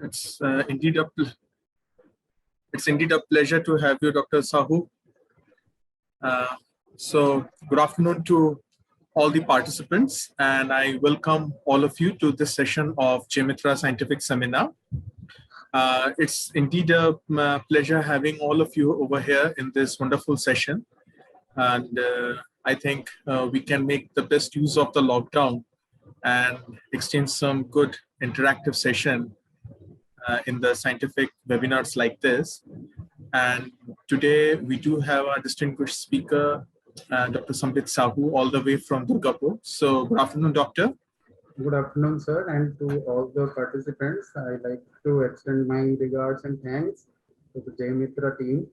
It's indeed a pleasure to have you, Dr. Sahu. So good afternoon to all the participants, and I welcome all of you to this session of JMITRA Scientific Seminar. It's indeed a pleasure having all of you over here in this wonderful session, and I think we can make the best use of the lockdown and exchange some good interactive session in the scientific webinars like this. And today we do have a distinguished speaker, Dr. Sambit Sahu, all the way from Durgapur. So good afternoon, doctor. Good afternoon, sir, and to all the participants. I'd like to extend my regards and thanks to the JMITRA team.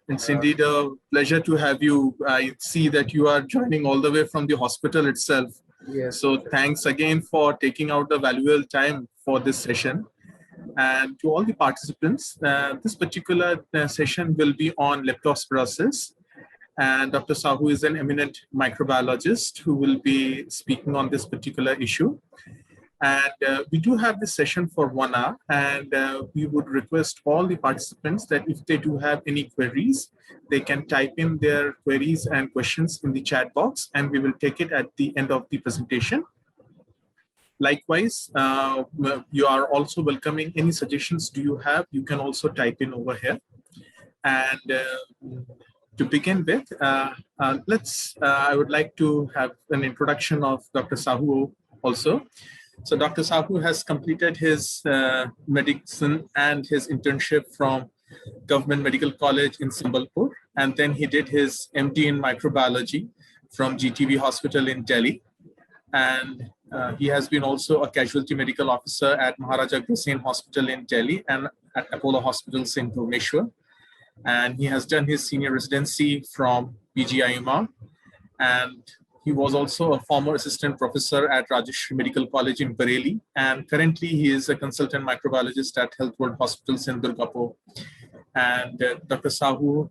It's indeed a pleasure to have you. I see that you are joining all the way from the hospital itself. Yes. So thanks again for taking out the valuable time for this session. And to all the participants, this particular session will be on leptospirosis. And Dr. Sahu is an eminent microbiologist who will be speaking on this particular issue. And we do have this session for 1 hour, and we would request all the participants that if they do have any queries, they can type in their queries and questions in the chat box, and we will take it at the end of the presentation. Likewise, you are also welcoming any suggestions do you have, you can also type in over here. And to begin with, I would like to have an introduction of Dr. Sahu also. So Dr. Sahu has completed his medicine and his internship from Government Medical College in Sambalpur. And then he did his MD in microbiology from GTV Hospital in Delhi. And he has been also a casualty medical officer at Maharaja Agrawal Hospital in Delhi and at Apollo Hospitals in Bhubaneswar. And he has done his senior residency from PGIMR. And he was also a former assistant professor at Rajeshri Medical College in Bareilly. And currently he is a consultant microbiologist at Health World Hospitals in Durgapur. And Dr. Sahu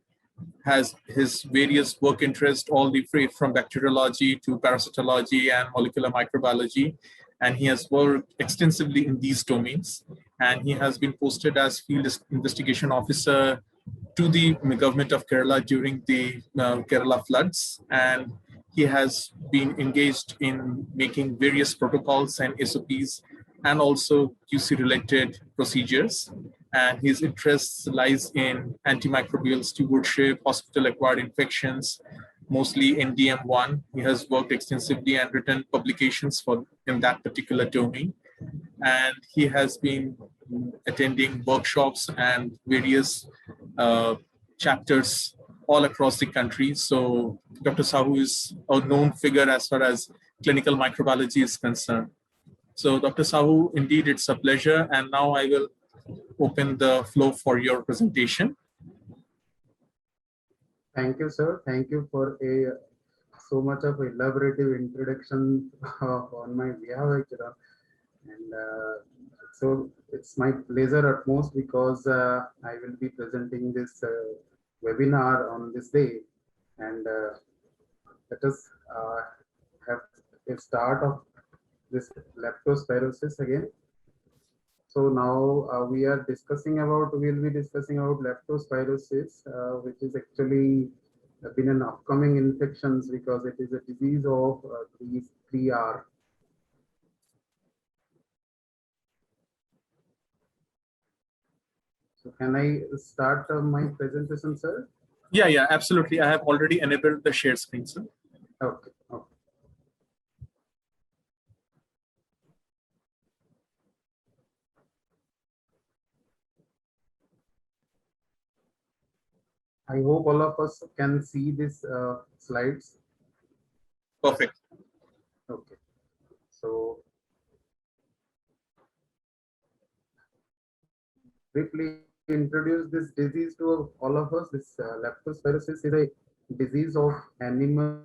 has his various work interests, all the way from bacteriology to parasitology and molecular microbiology. And he has worked extensively in these domains. And he has been posted as field investigation officer to the government of Kerala during the Kerala floods. And he has been engaged in making various protocols and SOPs and also QC related procedures. And his interest lies in antimicrobial stewardship, hospital-acquired infections, mostly NDM1. He has worked extensively and written publications in that particular domain. And he has been attending workshops and various chapters all across the country. So Dr. Sahu is a known figure as far as clinical microbiology is concerned. So Dr. Sahu, indeed, it's a pleasure. And now I will open the floor for your presentation. Thank you, sir. Thank you for so much of elaborative introduction on my behalf. And so it's my pleasure at most because I will be presenting this webinar on this day. And let us have a start of this leptospirosis again. So now we will be discussing about leptospirosis, which is actually been an upcoming infection because it is a disease of these 3R. So can I start my presentation, sir? Yeah, absolutely. I have already enabled the share screen, sir. Okay. I hope all of us can see these slides. Perfect. Okay. So briefly introduce this disease to all of us. This leptospirosis is a disease of animal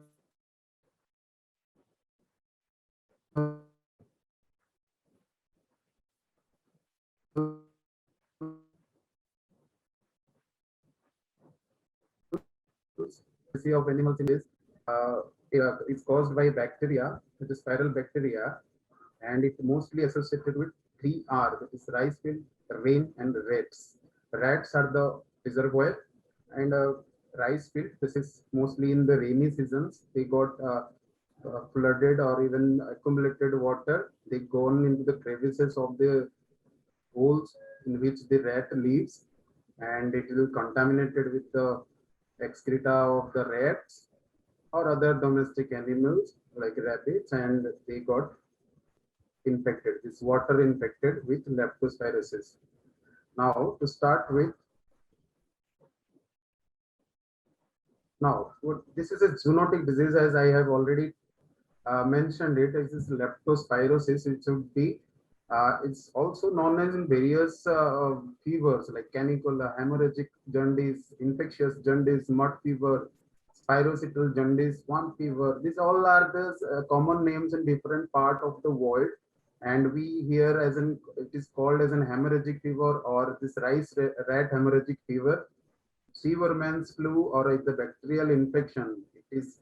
of animals in this it's caused by bacteria, which is viral bacteria, and it's mostly associated with three R, that is rice field, rain, and rats. Rats are the reservoir, and rice field. This is mostly in the rainy seasons. They got flooded or even accumulated water. They gone into the crevices of the holes in which the rat lives, and it will contaminated with the excreta of the rats or other domestic animals like rabbits, and they got infected, this water infected with leptospirosis. Now to start with, this is a zoonotic disease, as I have already mentioned it. This is leptospirosis. It should be it's also known as in various fevers like canicola, hemorrhagic jaundice, infectious jaundice, mud fever, spirochetal jaundice, swamp fever. These all are the common names in different part of the world. And we here as in, it is called as an hemorrhagic fever or this rat hemorrhagic fever. Seaverman's flu or the bacterial infection. It is,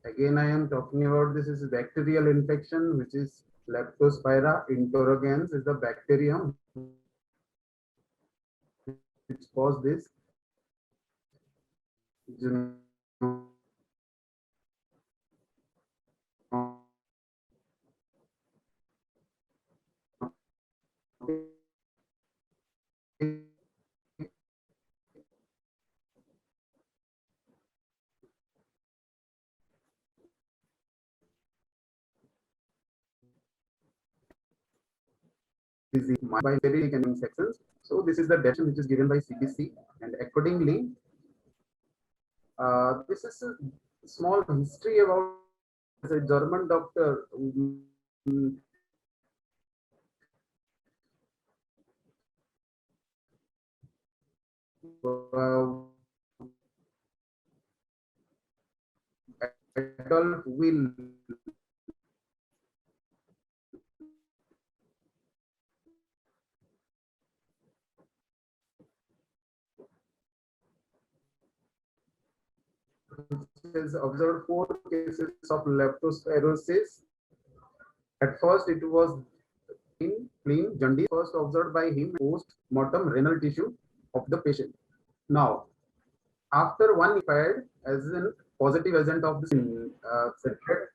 again, I am talking about this is a bacterial infection, which is Leptospira interrogans is the bacterium which cause this by very sections. So this is the definition which is given by CDC, and accordingly, this is a small history about a German doctor. Adolf Will has observed 4 cases of leptospirosis. At first, it was clean jaundice first observed by him post-mortem renal tissue of the patient. Now, after one expired as a positive agent of this secret,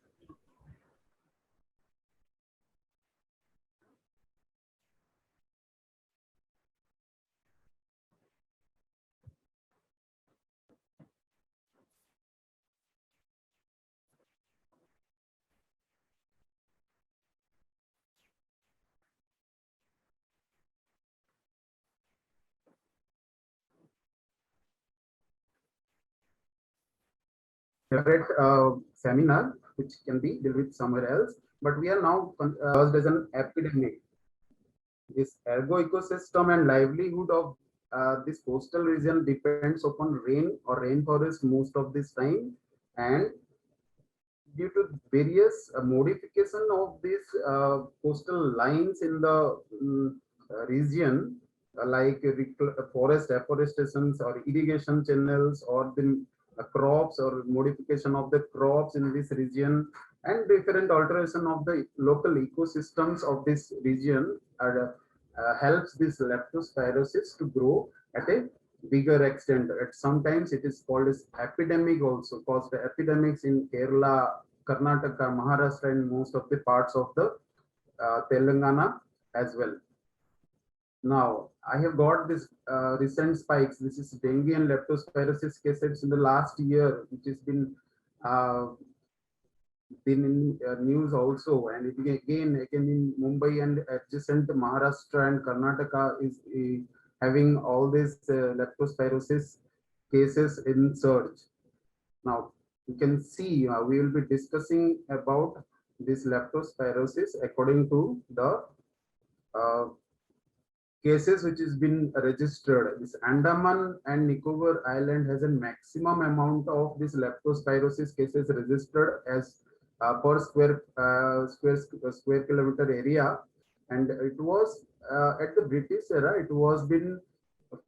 separate seminar which can be dealt with somewhere else, but we are now as an epidemic. This ergo ecosystem and livelihood of this coastal region depends upon rain or rainforest most of this time, and due to various modification of these coastal lines in the region, like forest afforestations or irrigation channels or the crops or modification of the crops in this region, and different alteration of the local ecosystems of this region helps this leptospirosis to grow at a bigger extent. Sometimes it is called as epidemic also, caused epidemics in Kerala, Karnataka, Maharashtra, and most of the parts of the Telangana as well. Now, I have got this recent spikes. This is dengue and leptospirosis cases in the last year, which has been in news also, and it again in Mumbai and adjacent Maharashtra and Karnataka is having all these leptospirosis cases in surge. Now you can see we will be discussing about this leptospirosis according to the cases which has been registered. This Andaman and Nicobar Island has a maximum amount of this leptospirosis cases registered as per square kilometer area, and it was at the British era. It was been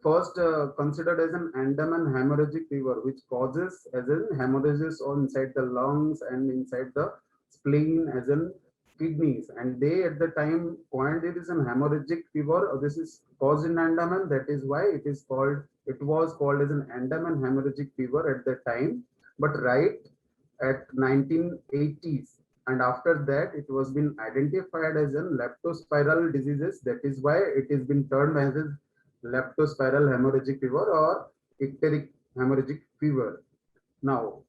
first considered as an Andaman hemorrhagic fever, which causes as in hemorrhages on inside the lungs and inside the spleen, as in kidneys, and they at the time coined it as an hemorrhagic fever. This is caused in Andaman. That is why it is called. It was called as an Andaman hemorrhagic fever at the time. But right at 1980s, and after that, it was been identified as an leptospiral diseases. That is why it has been termed as a leptospiral hemorrhagic fever or icteric hemorrhagic fever. Now,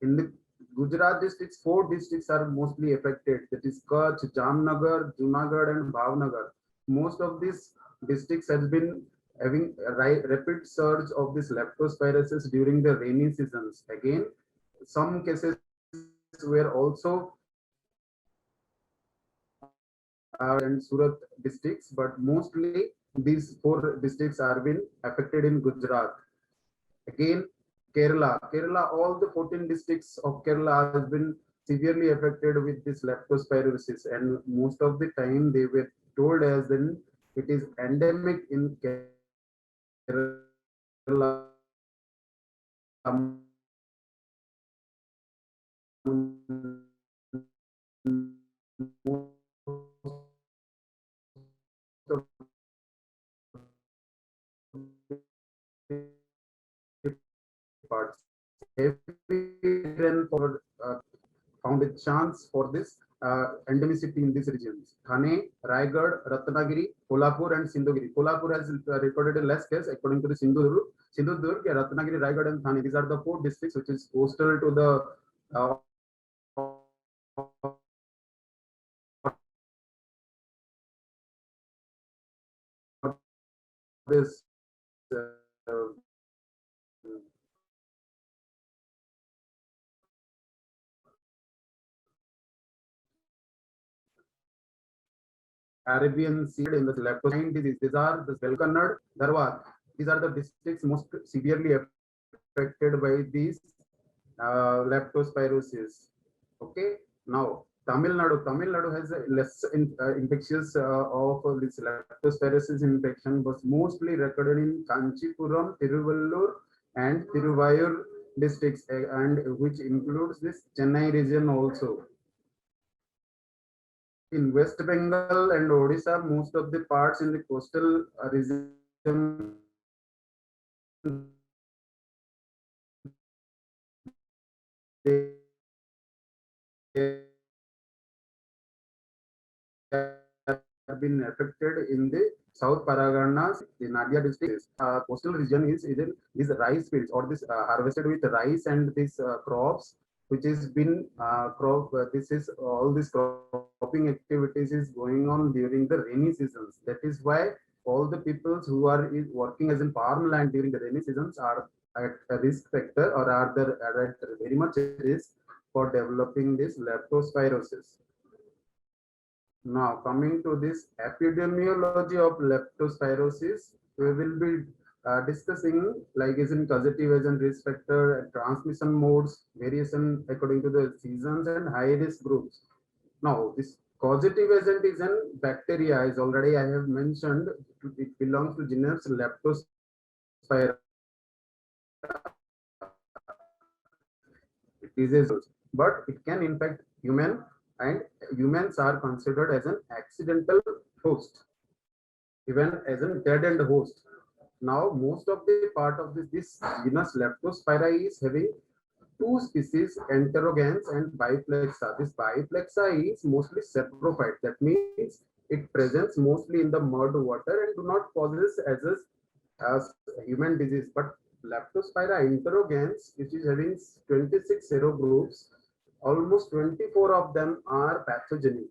in the Gujarat districts, 4 districts are mostly affected. That is Kutch, Jamnagar, Junagadh, and Bhavnagar. Most of these districts has been having a rapid surge of this leptospirosis during the rainy seasons. Again, some cases were also and Surat districts, but mostly these 4 districts are been affected in Gujarat. Again, Kerala, all the 14 districts of Kerala has been severely affected with this leptospirosis, and most of the time they were told as in it is endemic in Kerala. Parts. Every for found a chance for this endemicity in these regions. Thane, Raigad, Ratnagiri, Kolhapur, and Sindhugiri. Kolhapur has recorded a less case according to the Sindhudurg, Ratnagiri, Raigad, and Thane. These are the 4 districts which is coastal to the this Arabian Sea in the leptospirine disease. These are the Belkannad, Dharwad. These are the districts most severely affected by these leptospirosis. Okay, now Tamil Nadu has a less infectious of this leptospirosis infection, but mostly recorded in Kanchipuram, Tiruvallur, and Tiruvayur districts, and which includes this Chennai region also. In West Bengal and Odisha, most of the parts in the coastal region they have been affected in the South Paraganas, the Nadia district. Coastal region is rice fields or this harvested with rice and this crops, which has been this is all this cropping activities is going on during the rainy seasons. That is why all the peoples who are working as in farmland during the rainy seasons are at a risk factor or are at very much risk for developing this leptospirosis. Now, coming to this epidemiology of leptospirosis, we will be discussing like is in causative agent, risk factor, transmission modes, variation according to the seasons, and high risk groups. Now, this causative agent is an bacteria, as already I have mentioned. It belongs to genus Leptospira. It is a, but it can infect human, and humans are considered as an accidental host, even as a dead end host. Now, most of the part of this genus Leptospira is having 2 species, Enterogens and Biplexa. This Biplexa is mostly saprophyte. That means it presents mostly in the mud water and do not causes as human disease. But Leptospira Enterogens, which is having 26 serogroups, almost 24 of them are pathogenic.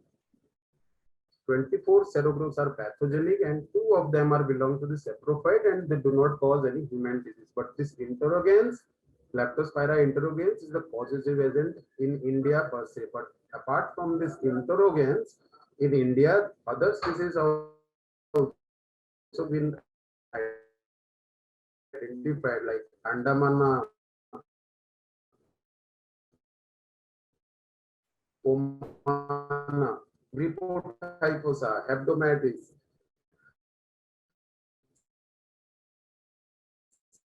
24 serogroups are pathogenic and 2 of them are belong to the saprophyte and they do not cause any human disease. But this Enterogens, Leptospira Enterogens is the positive agent in India per se. But apart from this Enterogens, in India, other species have also been identified like Andamana, Omana, Gripotyphosa, Hebdomadae,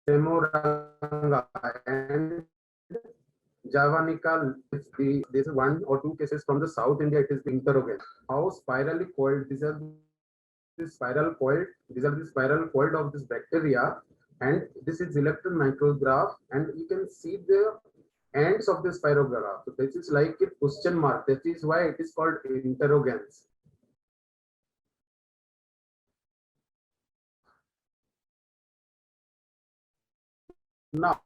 Semoranga, and javanica, there's one or two cases from the South India, it is the interrogant. How spirally coiled, these are the spiral coiled, of this bacteria, and this is electron micrograph, and you can see the ends of the spirograph. So this is like a question mark. That is why it is called interrogans. Now,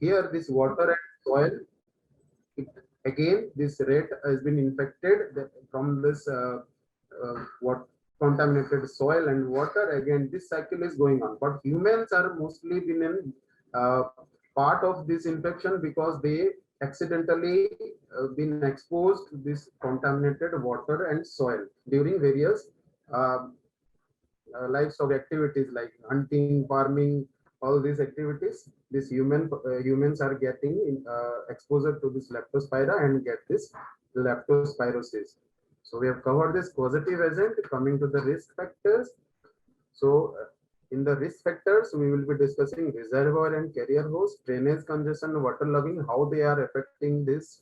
here this water and soil, again this rat has been infected from this what contaminated soil and water. Again this cycle is going on, but humans are mostly been in part of this infection because they accidentally been exposed to this contaminated water and soil during various uh, livestock activities like hunting, farming, all these activities. This humans are getting exposure to this leptospira and get this leptospirosis. So we have covered this causative agent. Coming to the risk factors. So in the risk factors, we will be discussing reservoir and carrier host, drainage congestion, waterlogging, how they are affecting this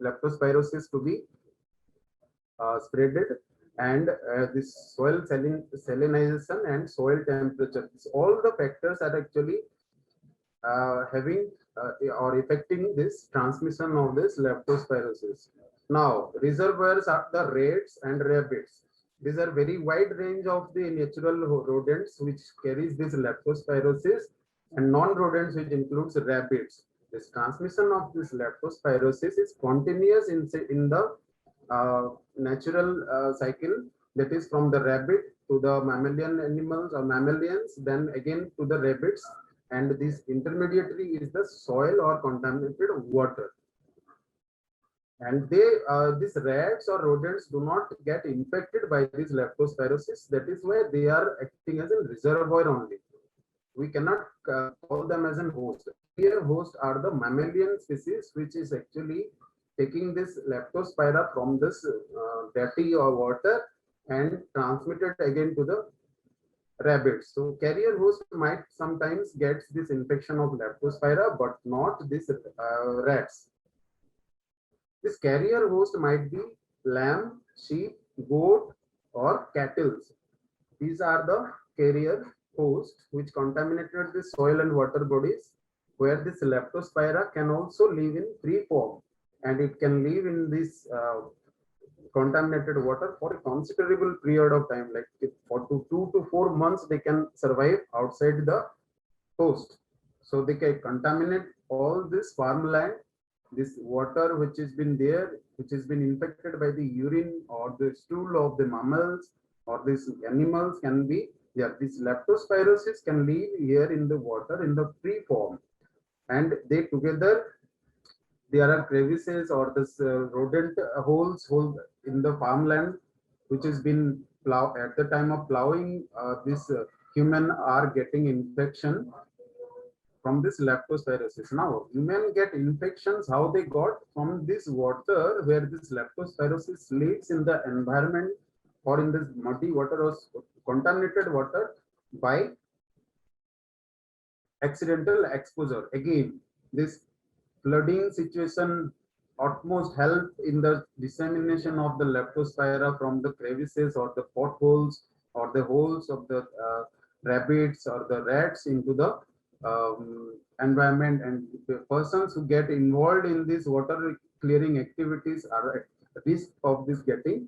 leptospirosis to be spreaded, and this soil salinization and soil temperature. All the factors are actually having or affecting this transmission of this leptospirosis. Now, reservoirs are the rats and rabbits. These are very wide range of the natural rodents which carries this leptospirosis, and non-rodents which includes rabbits. This transmission of this leptospirosis is continuous in the natural cycle, that is from the rabbit to the mammalian animals or mammalians, then again to the rabbits, and this intermediary is the soil or contaminated water. And these rats or rodents do not get infected by this leptospirosis. That is why they are acting as a reservoir only. We cannot call them as an host. Here host are the mammalian species which is actually taking this leptospira from this dirty or water and transmitted again to the rabbits. So carrier host might sometimes get this infection of leptospira, but not this rats. This carrier host might be lamb, sheep, goat, or cattle. These are the carrier hosts which contaminated the soil and water bodies, where this leptospira can also live in free form, and it can live in this contaminated water for a considerable period of time, like for 2 to 4 months they can survive outside the host. So they can contaminate all this farmland, this water which has been there, which has been infected by the urine or the stool of the mammals or these animals can be, yeah, this leptospirosis can live here in the water in the free form, and they together, there are crevices or this rodent holes in the farmland which has been plow at the time of plowing. This human are getting infection from this leptospirosis. Now, human get infections, how they got from this water where this leptospirosis lives in the environment or in this muddy water or contaminated water by accidental exposure. Again, this flooding situation utmost help in the dissemination of the leptospira from the crevices or the potholes or the holes of the rabbits or the rats into the environment, and the persons who get involved in this water clearing activities are at risk of this getting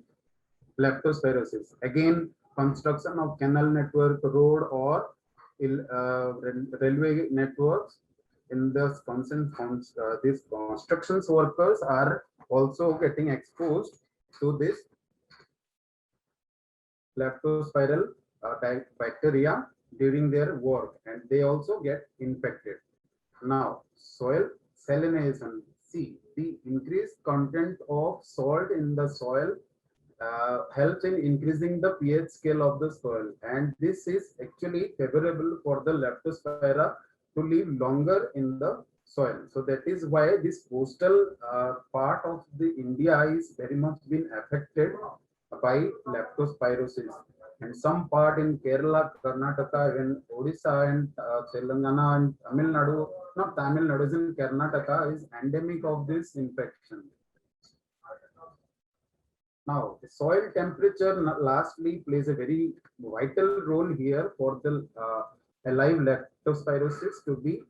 leptospirosis. Again, construction of canal network, road or railway networks, in the these constructions workers are also getting exposed to this leptospiral bacteria. during their work, and they also get infected. Now, soil salinization. See, the increased content of salt in the soil helps in increasing the pH scale of the soil, and this is actually favorable for the Leptospira to live longer in the soil. So that is why this coastal part of the India is very much been affected by leptospirosis, and some part in Kerala, Karnataka, even Odisha and Telangana and Tamil Nadu, not Tamil Nadu, is in Karnataka, is endemic of this infection. Now, the soil temperature lastly plays a very vital role here for the alive leptospirosis to be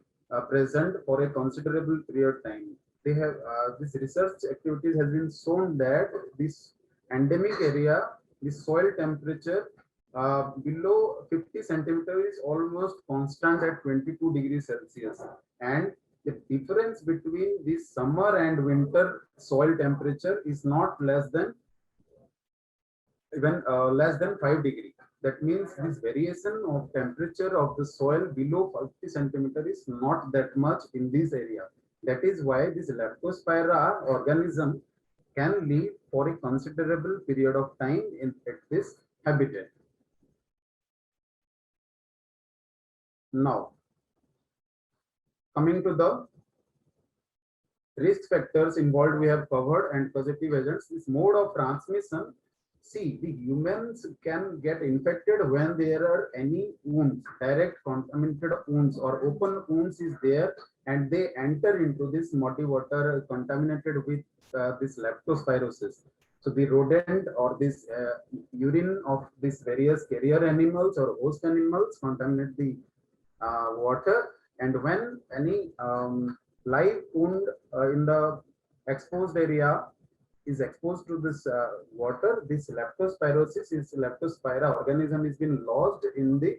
present for a considerable period of time. They have this research activities has been shown that this endemic area, the soil temperature below 50 centimeters is almost constant at 22 degrees Celsius, and the difference between the summer and winter soil temperature is not less than even less than 5 degree. That means this variation of temperature of the soil below 50 centimeter is not that much in this area. That is why this Leptospira organism can live for a considerable period of time at this habitat. Now, coming to the risk factors involved, we have covered, and positive agents. This mode of transmission. See, the humans can get infected when there are any wounds, direct contaminated wounds or open wounds is there, and they enter into this muddy water contaminated with this leptospirosis. So the rodent or this urine of these various carrier animals or host animals contaminate the water, and when any live wound in the exposed area is exposed to this water, this leptospirosis is Leptospira organism is been lodged in the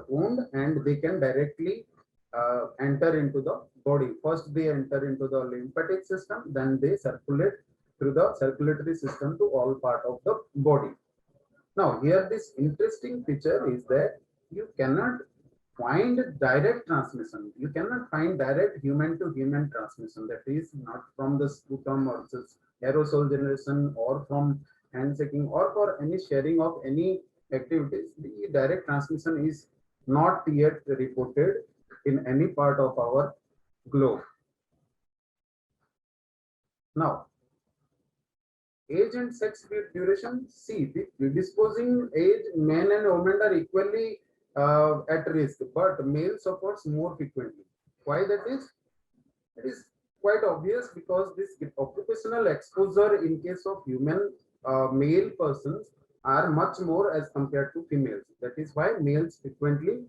wound, and they can directly enter into the body. First, they enter into the lymphatic system, then they circulate through the circulatory system to all part of the body. Now, here this interesting feature is that you cannot find direct transmission. You cannot find direct human to human transmission. That is not from the sputum or just aerosol generation or from handshaking or for any sharing of any activities. The direct transmission is not yet reported in any part of our globe. Now, age and sex duration. See, the predisposing age, men and women are equally at risk, but male suffers more frequently. Why that is? It is quite obvious because this occupational exposure in case of human male persons are much more as compared to females. That is why males frequently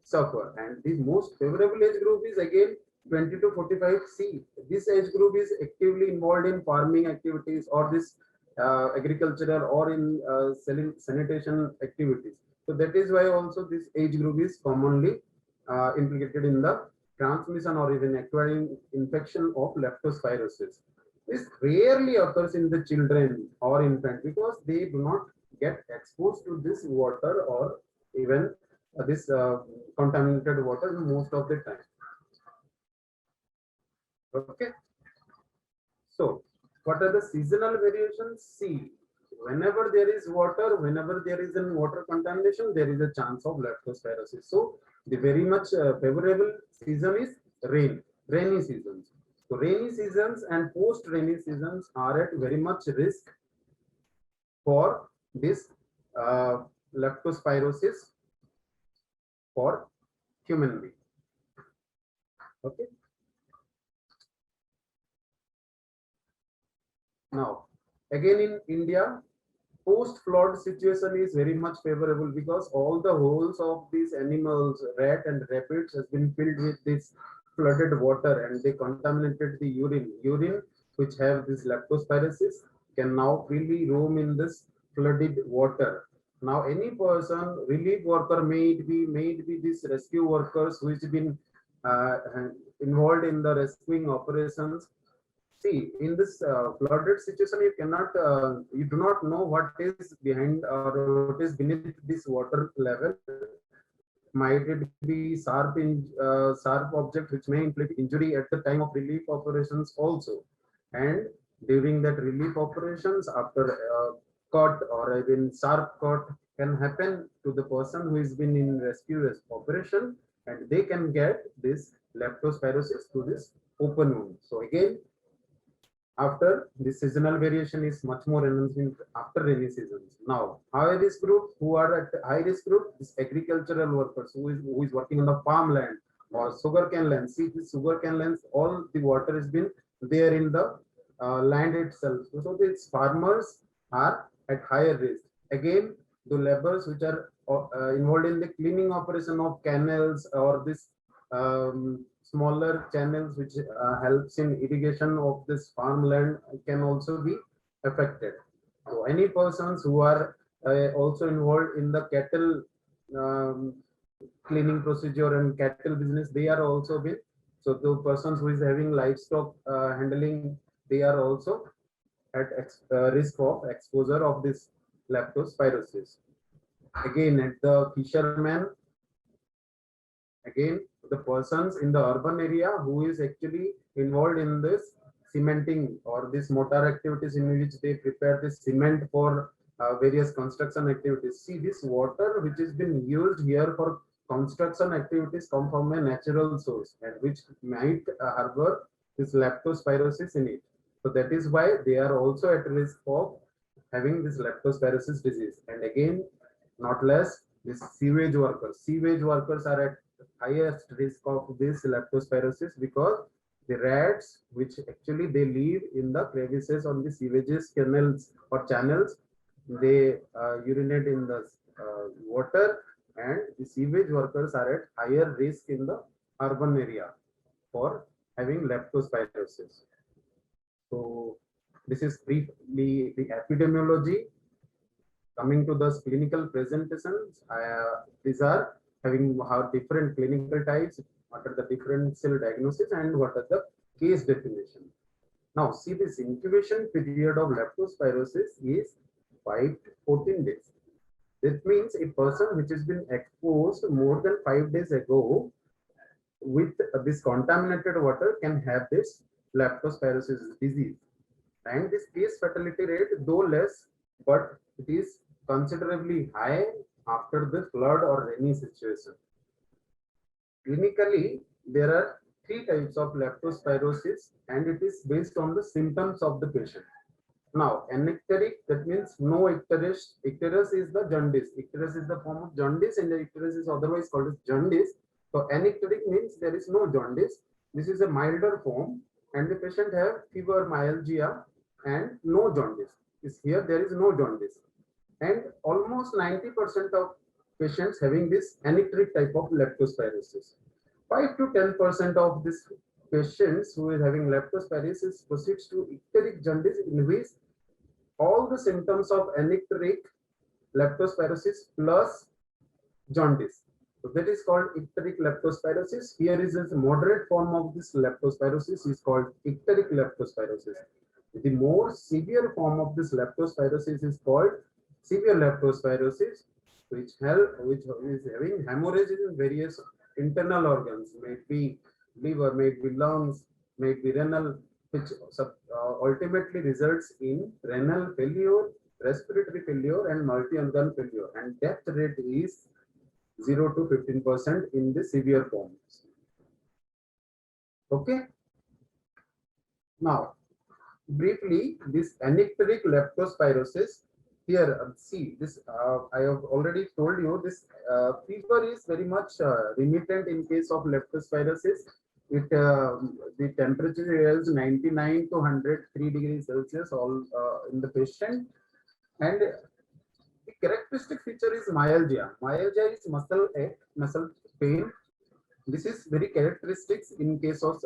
suffer. And the most favorable age group is again 20 to 45. See, this age group is actively involved in farming activities or this agricultural or in sanitation activities. So that is why also this age group is commonly implicated in the transmission or even acquiring infection of leptospirosis. This rarely occurs in the children or infant because they do not get exposed to this water or even this contaminated water most of the time. Okay. So, what are the seasonal variations? See, whenever there is water, whenever there is an water contamination, there is a chance of leptospirosis. So, the very much favorable season is rainy seasons. So, rainy seasons and post-rainy seasons are at very much risk for this leptospirosis for human being. Okay. Now, again in India, post-flood situation is very much favorable because all the holes of these animals, rat and rabbits, has been filled with this flooded water, and they contaminated the urine. Urine, which have this leptospirosis, can now freely roam in this flooded water. Now, any person, relief worker, may it be this rescue workers who has been involved in the rescuing operations. See, in this flooded situation, you cannot, you do not know what is behind or what is beneath this water level. might it be sharp object which may inflict injury at the time of relief operations also. And during that relief operations, after cut or even sharp cut can happen to the person who has been in rescue operation, and they can get this leptospirosis to this open wound. So again, after the seasonal variation is much more enhancing after rainy seasons. Now, high risk group, who are at high risk group is agricultural workers who is working on the farmland or sugarcane lands. See, the sugarcane lands, all the water has been there in the land itself. So these farmers are at higher risk. Again, the laborers which are involved in the cleaning operation of canals or this smaller channels which helps in irrigation of this farmland can also be affected. So any persons who are also involved in the cattle cleaning procedure and cattle business, they are also been. So the persons who is having livestock handling, they are also at risk of exposure of this leptospirosis. Again, at the fishermen, again the persons in the urban area who is actually involved in this cementing or this mortar activities in which they prepare the cement for various construction activities. See, this water which has been used here for construction activities come from a natural source and which might harbor this leptospirosis in it. So that is why they are also at risk of having this leptospirosis disease. And again, not less, this sewage workers. Sewage workers are at highest risk of this leptospirosis because the rats, which actually they live in the crevices on the sewages, canals or channels, they urinate in the water, and the sewage workers are at higher risk in the urban area for having leptospirosis. So this is briefly the epidemiology. Coming to the clinical presentations, these are having how different clinical types, what are the differential diagnosis, and what are the case definition. Now, see, this incubation period of leptospirosis is 5 to 14 days. That means a person which has been exposed more than 5 days ago with this contaminated water can have this leptospirosis disease. And this case fatality rate, though less, but it is considerably high after the flood or rainy situation. Clinically, there are 3 types of leptospirosis, and it is based on the symptoms of the patient. Now, anecteric, that means no icterus. Icterus is the jaundice. Icterus is the form of jaundice, and the icterus is otherwise called as jaundice. So, anecteric means there is no jaundice. This is a milder form, and the patient have fever, myalgia, and no jaundice. Here there is no jaundice, and almost 90% of patients having this anecteric type of leptospirosis. 5 to 10% of these patients who is having leptospirosis proceeds to icteric jaundice, in which all the symptoms of anecteric leptospirosis plus jaundice. So that is called icteric leptospirosis. Here is a moderate form of this leptospirosis is called icteric leptospirosis. The more severe form of this leptospirosis is called severe leptospirosis, which is having hemorrhages in various internal organs, may be liver, may be lungs, may be renal, which ultimately results in renal failure, respiratory failure, and multi-organ failure. And death rate is 0 to 15% in the severe forms. Okay. Now, briefly, this anecteric leptospirosis. Here, see this. I have already told you this fever is very much remittent in case of leptospirosis. It the temperature is 99 to 103 degrees Celsius all in the patient, and the characteristic feature is myalgia. Myalgia is muscle ache, muscle pain. This is very characteristic in case of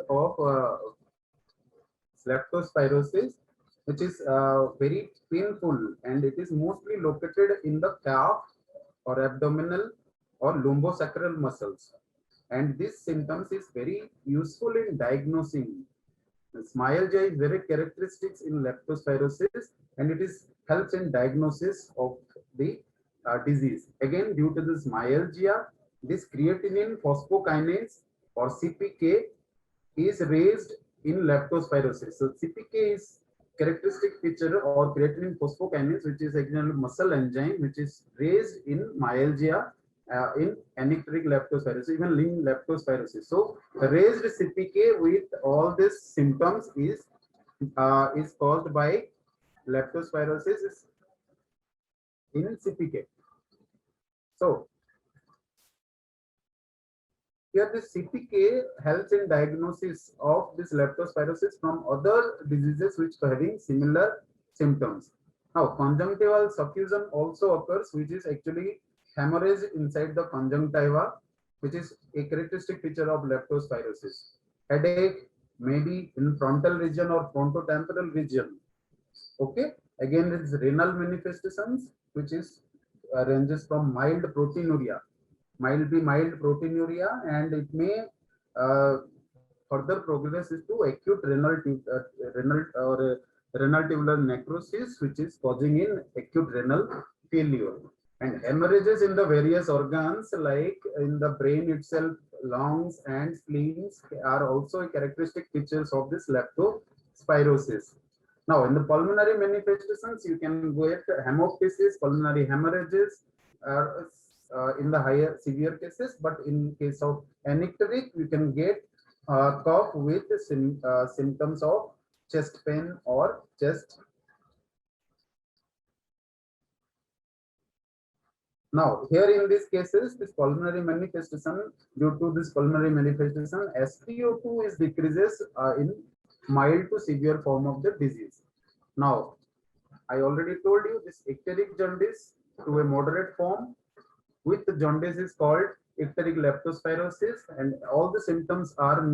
leptospirosis, which is very painful, and it is mostly located in the calf or abdominal or lumbosacral muscles. And this symptoms is very useful in diagnosing. This myalgia is very characteristic in leptospirosis, and it is helps in diagnosis of the disease. Again, due to this myalgia, this creatinine phosphokinase or CPK is raised in leptospirosis. So CPK is characteristic feature or creatinine phosphokinase, which is actually muscle enzyme, which is raised in myalgia, in anictoric leptospirosis, even in leptospirosis. So raised CPK with all these symptoms is caused by leptospirosis in CPK. So here the CPK helps in diagnosis of this leptospirosis from other diseases which are having similar symptoms. Now conjunctival suffusion also occurs, which is actually hemorrhage inside the conjunctiva, which is a characteristic feature of leptospirosis. Headache, maybe in frontal region or frontotemporal region. Okay, again it's renal manifestations, which is ranges from mild proteinuria, mild proteinuria, and it may further progress to acute renal tubular necrosis, which is causing in acute renal failure. And hemorrhages in the various organs, like in the brain itself, lungs and spleens, are also characteristic features of this leptospirosis. Now, in the pulmonary manifestations, you can get hemoptysis, pulmonary hemorrhages, in the higher severe cases, but in case of anictoric, you can get cough with symptoms of chest pain or chest. Now, here in these cases, this pulmonary manifestation, due to this pulmonary manifestation, SpO2 is decreases in mild to severe form of the disease. Now, I already told you this icteric jaundice to a moderate form with the jaundice is called icteric leptospirosis, and all the symptoms are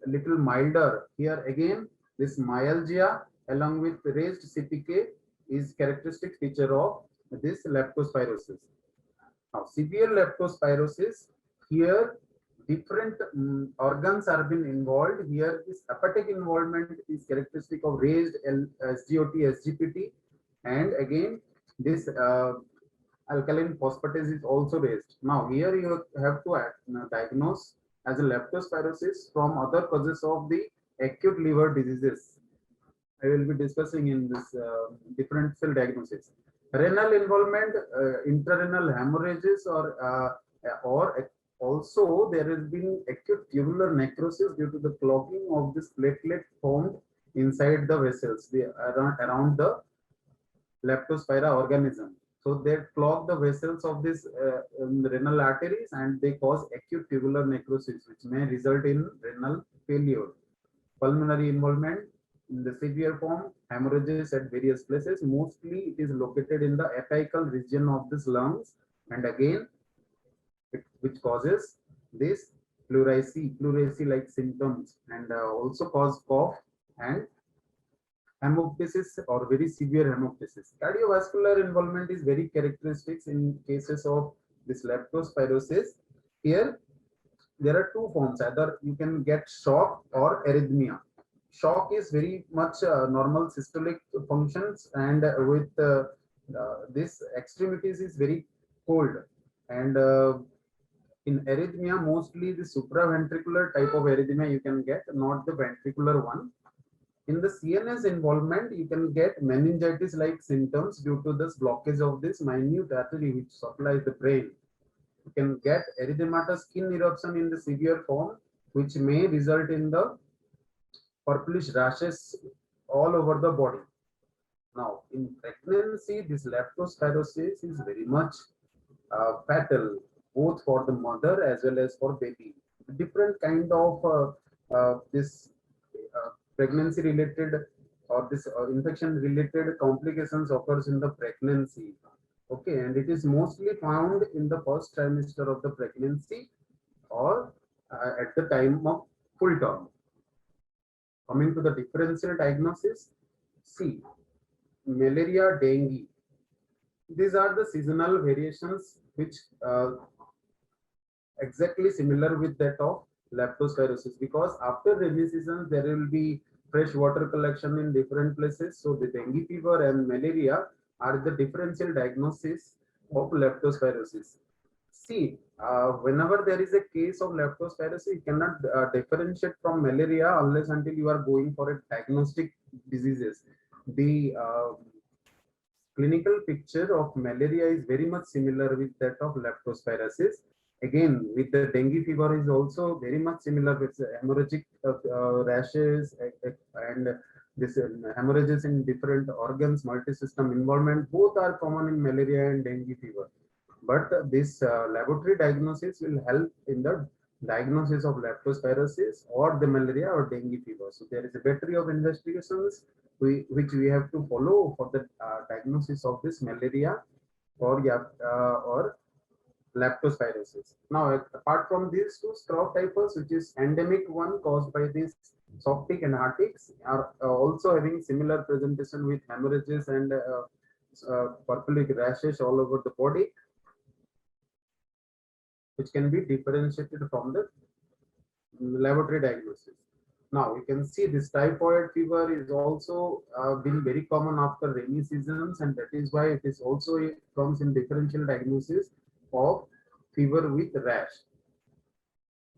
little milder. Here again, this myalgia along with raised CPK is characteristic feature of this leptospirosis. Now, severe leptospirosis, here different organs are been involved. Here this hepatic involvement is characteristic of raised SGOT, SGPT, and again this alkaline phosphatase is also raised. Now here you have to diagnose as a leptospirosis from other causes of the acute liver diseases. I will be discussing in this differential diagnosis. Renal involvement, intrarenal hemorrhages, or also there has been acute tubular necrosis due to the clogging of this platelet formed inside the vessels around the leptospira organism. So they clog the vessels of this renal arteries, and they cause acute tubular necrosis, which may result in renal failure. Pulmonary involvement in the severe form, hemorrhages at various places. Mostly it is located in the apical region of this lungs, and again which causes this pleurisy like symptoms, and also cause cough and hemoptysis or very severe hemoptysis. Cardiovascular involvement is very characteristic in cases of this leptospirosis. Here there are two forms: either you can get shock or arrhythmia. Shock is very much normal systolic functions, and with this extremities is very cold, and in arrhythmia mostly the supraventricular type of arrhythmia you can get, not the ventricular one. In the CNS involvement, you can get meningitis like symptoms due to this blockage of this minute artery which supplies the brain. You can get erythematous skin eruption in the severe form, which may result in the purplish rashes all over the body. Now, in pregnancy, this leptospirosis is very much fatal, both for the mother as well as for baby. Different kind of this pregnancy related or this infection related complications occurs in the pregnancy. Okay, and it is mostly found in the first trimester of the pregnancy or at the time of full term. Coming to the differential diagnosis, see, malaria, dengue, these are the seasonal variations which exactly similar with that of leptospirosis, because after rainy season there will be fresh water collection in different places. So the dengue fever and malaria are the differential diagnosis of leptospirosis. See, whenever there is a case of leptospirosis, you cannot differentiate from malaria unless until you are going for a diagnostic diseases. The clinical picture of malaria is very much similar with that of leptospirosis. Again, with the dengue fever is also very much similar with hemorrhagic rashes and this hemorrhages in different organs, multi-system involvement. Both are common in malaria and dengue fever. But this laboratory diagnosis will help in the diagnosis of leptospirosis or the malaria or dengue fever. So there is a battery of investigations which we have to follow for the diagnosis of this malaria or leptospirosis. Now, apart from these two, scrub typhus, which is endemic one caused by this soft tick and hard ticks, are also having similar presentation with hemorrhages and purplic rashes all over the body, which can be differentiated from the laboratory diagnosis. Now you can see this typhoid fever is also been very common after rainy seasons, and that is why it is also comes in differential diagnosis of fever with rash.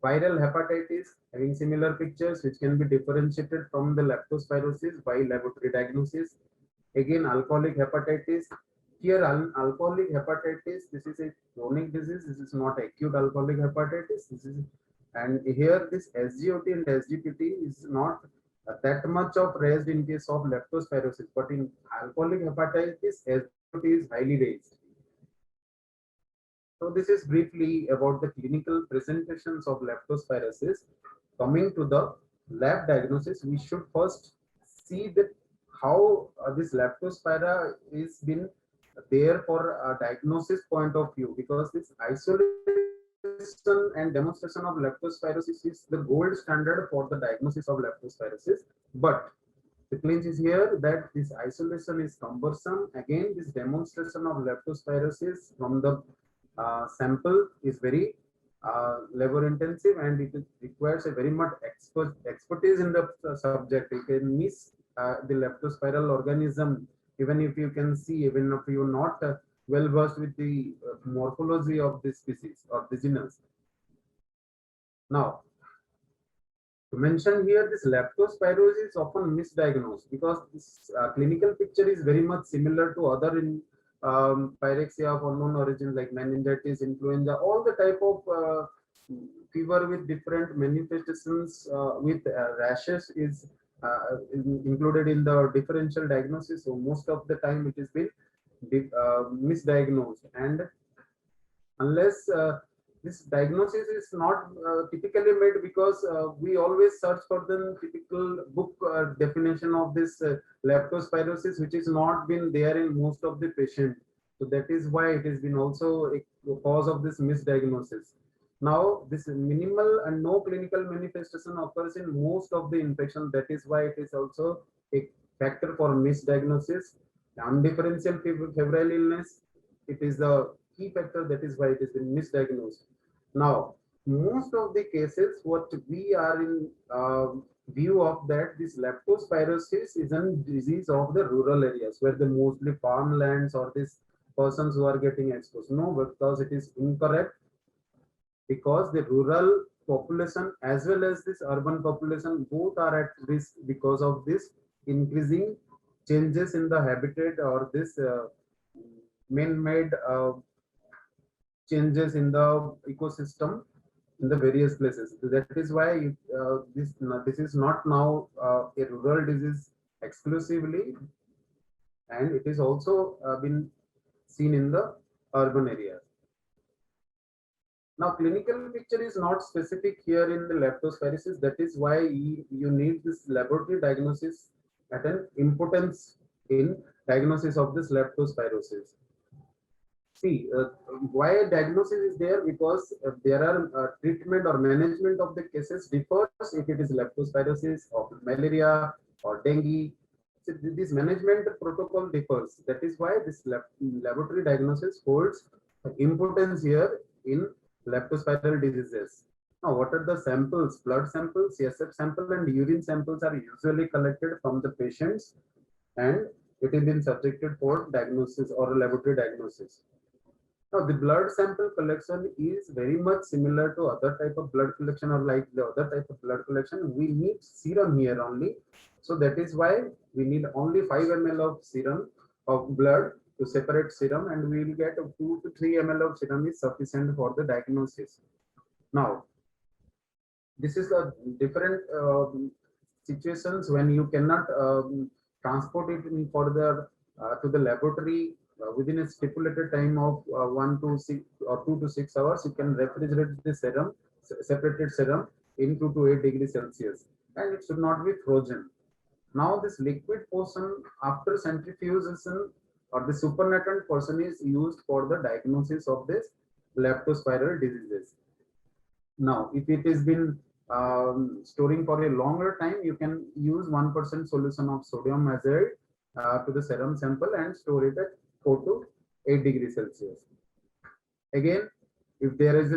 Viral hepatitis having similar pictures which can be differentiated from the leptospirosis by laboratory diagnosis. Again, alcoholic hepatitis. Here, alcoholic hepatitis, this is a chronic disease. This is not acute alcoholic hepatitis. This is, and here this SGOT and SGPT is not that much of raised in case of leptospirosis, but in alcoholic hepatitis, SGOT is highly raised. So this is briefly about the clinical presentations of leptospirosis. Coming to the lab diagnosis, we should first see that how this leptospira is been there for a diagnosis point of view, because this isolation and demonstration of leptospirosis is the gold standard for the diagnosis of leptospirosis. But the clinch is here that this isolation is cumbersome. Again, this demonstration of leptospirosis from the sample is very labor intensive, and it requires a very much expertise in the subject. You can miss the leptospiral organism even if you can see, even if you're not well versed with the morphology of this species or the genus. Now, to mention here, this leptospirosis is often misdiagnosed because this clinical picture is very much similar to other pyrexia of unknown origin like meningitis, influenza, all the type of fever with different manifestations with rashes is included in the differential diagnosis. So most of the time it has been misdiagnosed, and unless this diagnosis is not typically made, because we always search for the typical book definition of this leptospirosis, which is not been there in most of the patient. So that is why it has been also a cause of this misdiagnosis. Now, this minimal and no clinical manifestation occurs in most of the infection. That is why it is also a factor for misdiagnosis. Undifferential febrile illness, it is the key factor. That is why it has been misdiagnosed. Now, most of the cases, what we are in view of that, this leptospirosis is a disease of the rural areas where the mostly farmlands or these persons who are getting exposed. No, because it is incorrect, because the rural population as well as this urban population both are at risk because of this increasing changes in the habitat or this man-made changes in the ecosystem in the various places. That is why this is not now a rural disease exclusively, and it is also been seen in the urban areas. Now, clinical picture is not specific here in the leptospirosis. That is why you need this laboratory diagnosis at an importance in diagnosis of this leptospirosis. See, why diagnosis is there? Because there are treatment or management of the cases differs if it is leptospirosis or malaria or dengue. So this management protocol differs. That is why this laboratory diagnosis holds importance here in leptospiral diseases. Now, what are the samples? Blood samples, CSF sample, and urine samples are usually collected from the patients, and it has been subjected for diagnosis or laboratory diagnosis. Now, the blood sample collection is very much similar to other type of blood collection, or like the other type of blood collection. We need serum here only. So that is why we need only 5 ml of serum of blood to separate serum, and we will get 2 to 3 ml of serum is sufficient for the diagnosis. Now, this is a different situations when you cannot transport it in further to the laboratory within a stipulated time of 1 to 6 or 2 to 6 hours. You can refrigerate the serum, separated serum in 2 to 8 degrees Celsius, and it should not be frozen. Now this liquid portion after centrifugation or the supernatant portion is used for the diagnosis of this leptospiral diseases. Now, if it has been storing for a longer time, you can use 1% solution of sodium azide to the serum sample and store it at 4 to 8 degrees Celsius. Again, if there is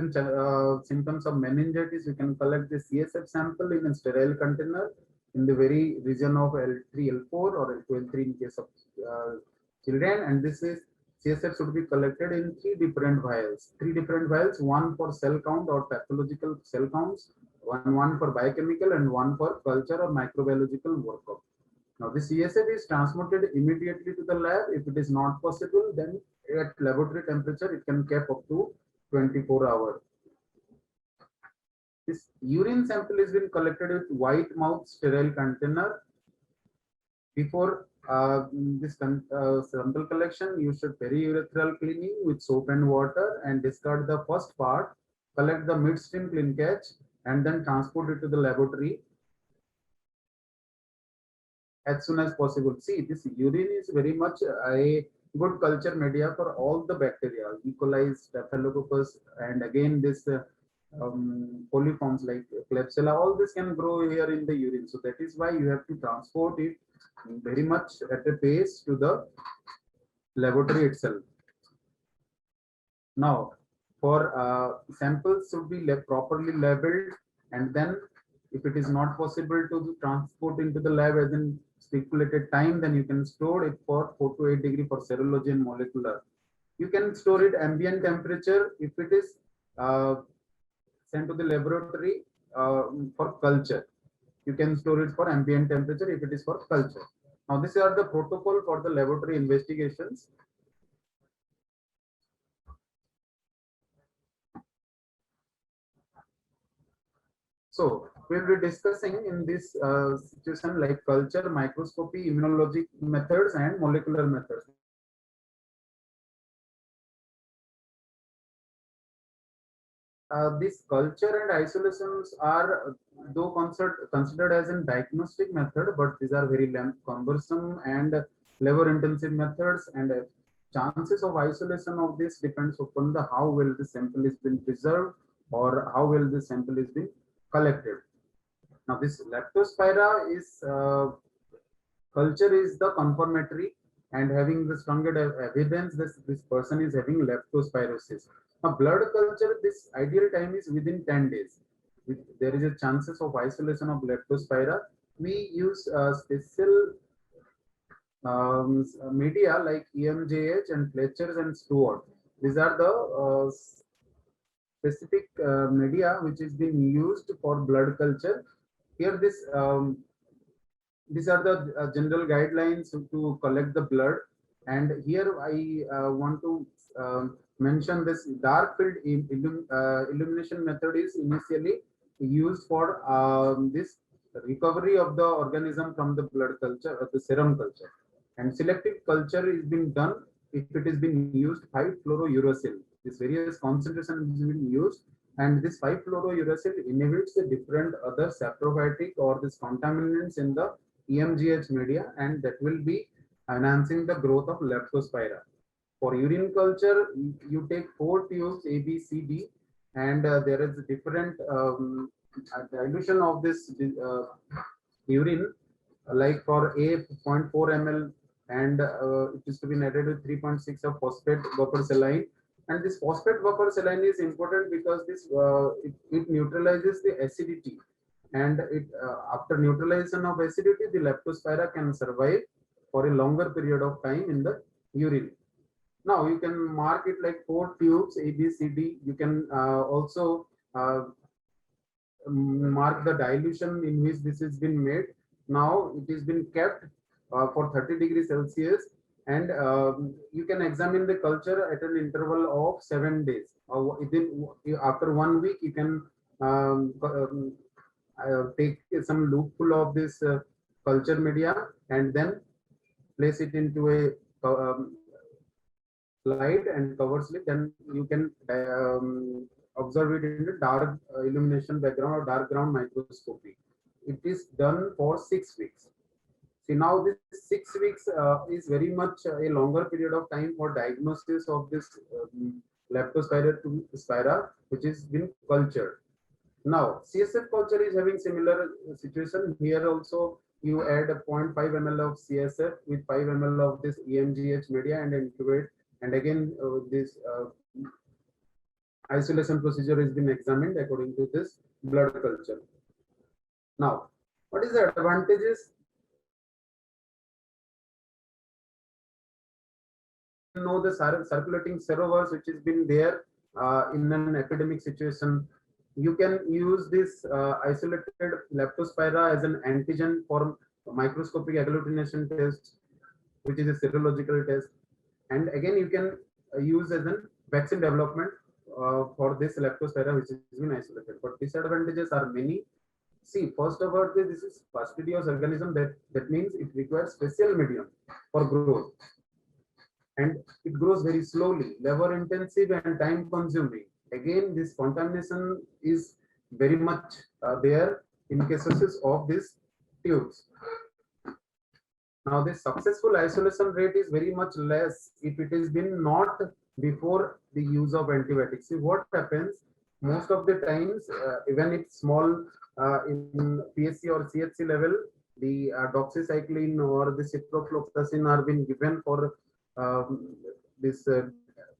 symptoms of meningitis, you can collect the CSF sample in a sterile container in the very region of L3, L4 or L2, L3 in case of children, and this is CSF should be collected in 3 different vials. 3 different vials, one for cell count or pathological cell counts, one for biochemical, and one for culture or microbiological workup. Now, the CSF is transmitted immediately to the lab. If it is not possible, then at laboratory temperature, it can keep up to 24 hours. This urine sample is been collected with white mouth sterile container. Before this sample collection, you should periurethral cleaning with soap and water and discard the first part, collect the midstream clean catch, and then transport it to the laboratory as soon as possible. See, this urine is very much a good culture media for all the bacteria, E. coli, Staphylococcus, and again this coliforms like Klebsiella. All this can grow here in the urine. So that is why you have to transport it very much at a pace to the laboratory itself. Now, for samples should be properly labeled, and then if it is not possible to transport into the lab as in stipulated time, then you can store it for 4 to 8 degree for serology and molecular. You can store it ambient temperature if it is sent to the laboratory for culture. You can store it for ambient temperature if it is for culture. Now, these are the protocol for the laboratory investigations. So we'll be discussing in this situation like culture, microscopy, immunologic methods, and molecular methods. This culture and isolations are though considered as a diagnostic method, but these are very cumbersome and labor intensive methods, and chances of isolation of this depends upon the how well the sample is been preserved or how well the sample is being collected. Now this Leptospira is culture is the confirmatory and having the stronger evidence that this person is having leptospirosis. Now, blood culture, this ideal time is within 10 days. If there is a chances of isolation of leptospira, we use special media like EMJH and Fletcher's and Stewart. These are the specific media which is being used for blood culture. Here, these are the general guidelines to collect the blood, and here I want to mention this dark field illumination method is initially used for this recovery of the organism from the blood culture or the serum culture, and selective culture is being done if it is being used 5-fluorouracil. This various concentration is being used, and this 5-fluorouracil inhibits the different other saprophytic or this contaminants in the EMGH media, and that will be enhancing the growth of leptospira. For urine culture, you take 4 tubes A, B, C, D, and there is a different dilution of this urine, like for A 0.4 ml, and it is to be added with 3.6 of phosphate buffer saline. And this phosphate buffer saline is important because this it neutralizes the acidity, and it after neutralization of acidity, the leptospira can survive for a longer period of time in the urine. Now you can mark it like 4 tubes A, B, C, D. You can also mark the dilution in which this has been made. Now it has been kept for 30 degrees Celsius, and you can examine the culture at an interval of 7 days. After 1 week, you can take some loopful of this culture media and then place it into a light and cover slip. Then you can observe it in the dark illumination background or dark ground microscopy. It is done for 6 weeks. See, now this 6 weeks is very much a longer period of time for diagnosis of this Leptospira to Spira, which is been cultured. Now, CSF culture is having similar situation. Here also, you add a 0.5 ml of CSF with 5 ml of this EMGH media and incubate. And again, this isolation procedure has been examined according to this blood culture. Now, what is the advantages? Know the circulating serovirus which has been there in an academic situation. You can use this isolated Leptospira as an antigen for microscopic agglutination test, which is a serological test. And again, you can use as a vaccine development for this Leptospira which has been isolated. But disadvantages are many. See, first of all, this is fastidious organism. That means it requires special medium for growth. And it grows very slowly, labor intensive and time consuming. Again, this contamination is very much there in cases of these tubes. Now, this successful isolation rate is very much less if it has been not before the use of antibiotics. See, what happens most of the times, even if small in PSC or CHC level, the doxycycline or the ciprofloxacin are being given for this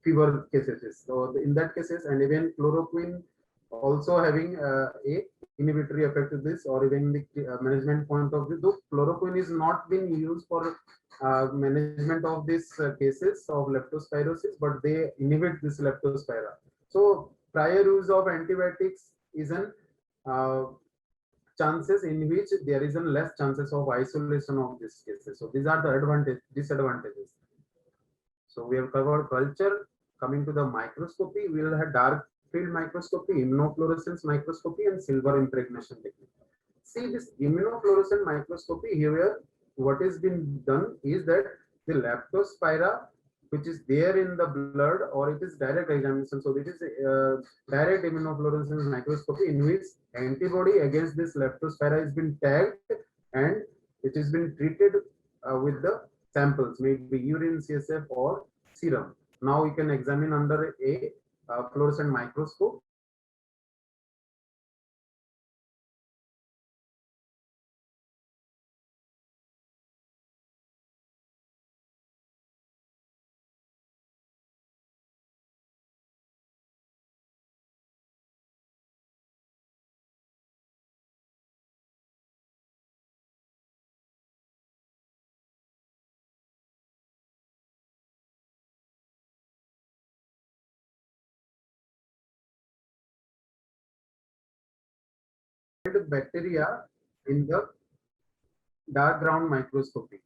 fever cases. So in that cases, and even chloroquine also having a inhibitory effect to this, or even the management point of view, though chloroquine is not being used for management of these cases of leptospirosis, but they inhibit this leptospira. So prior use of antibiotics is an chances in which there is a less chances of isolation of these cases. So these are the disadvantages. So we have covered culture. Coming to the microscopy, we will have dark field microscopy, immunofluorescence microscopy, and silver impregnation technique. See, this immunofluorescent microscopy here, what is been done is that the Leptospira, which is there in the blood, or it is direct examination. So it is direct immunofluorescence microscopy in which antibody against this Leptospira has been tagged and it has been treated with the samples, maybe urine, CSF, or serum. Now you can examine under a fluorescent microscope. Bacteria in the dark ground microscopy.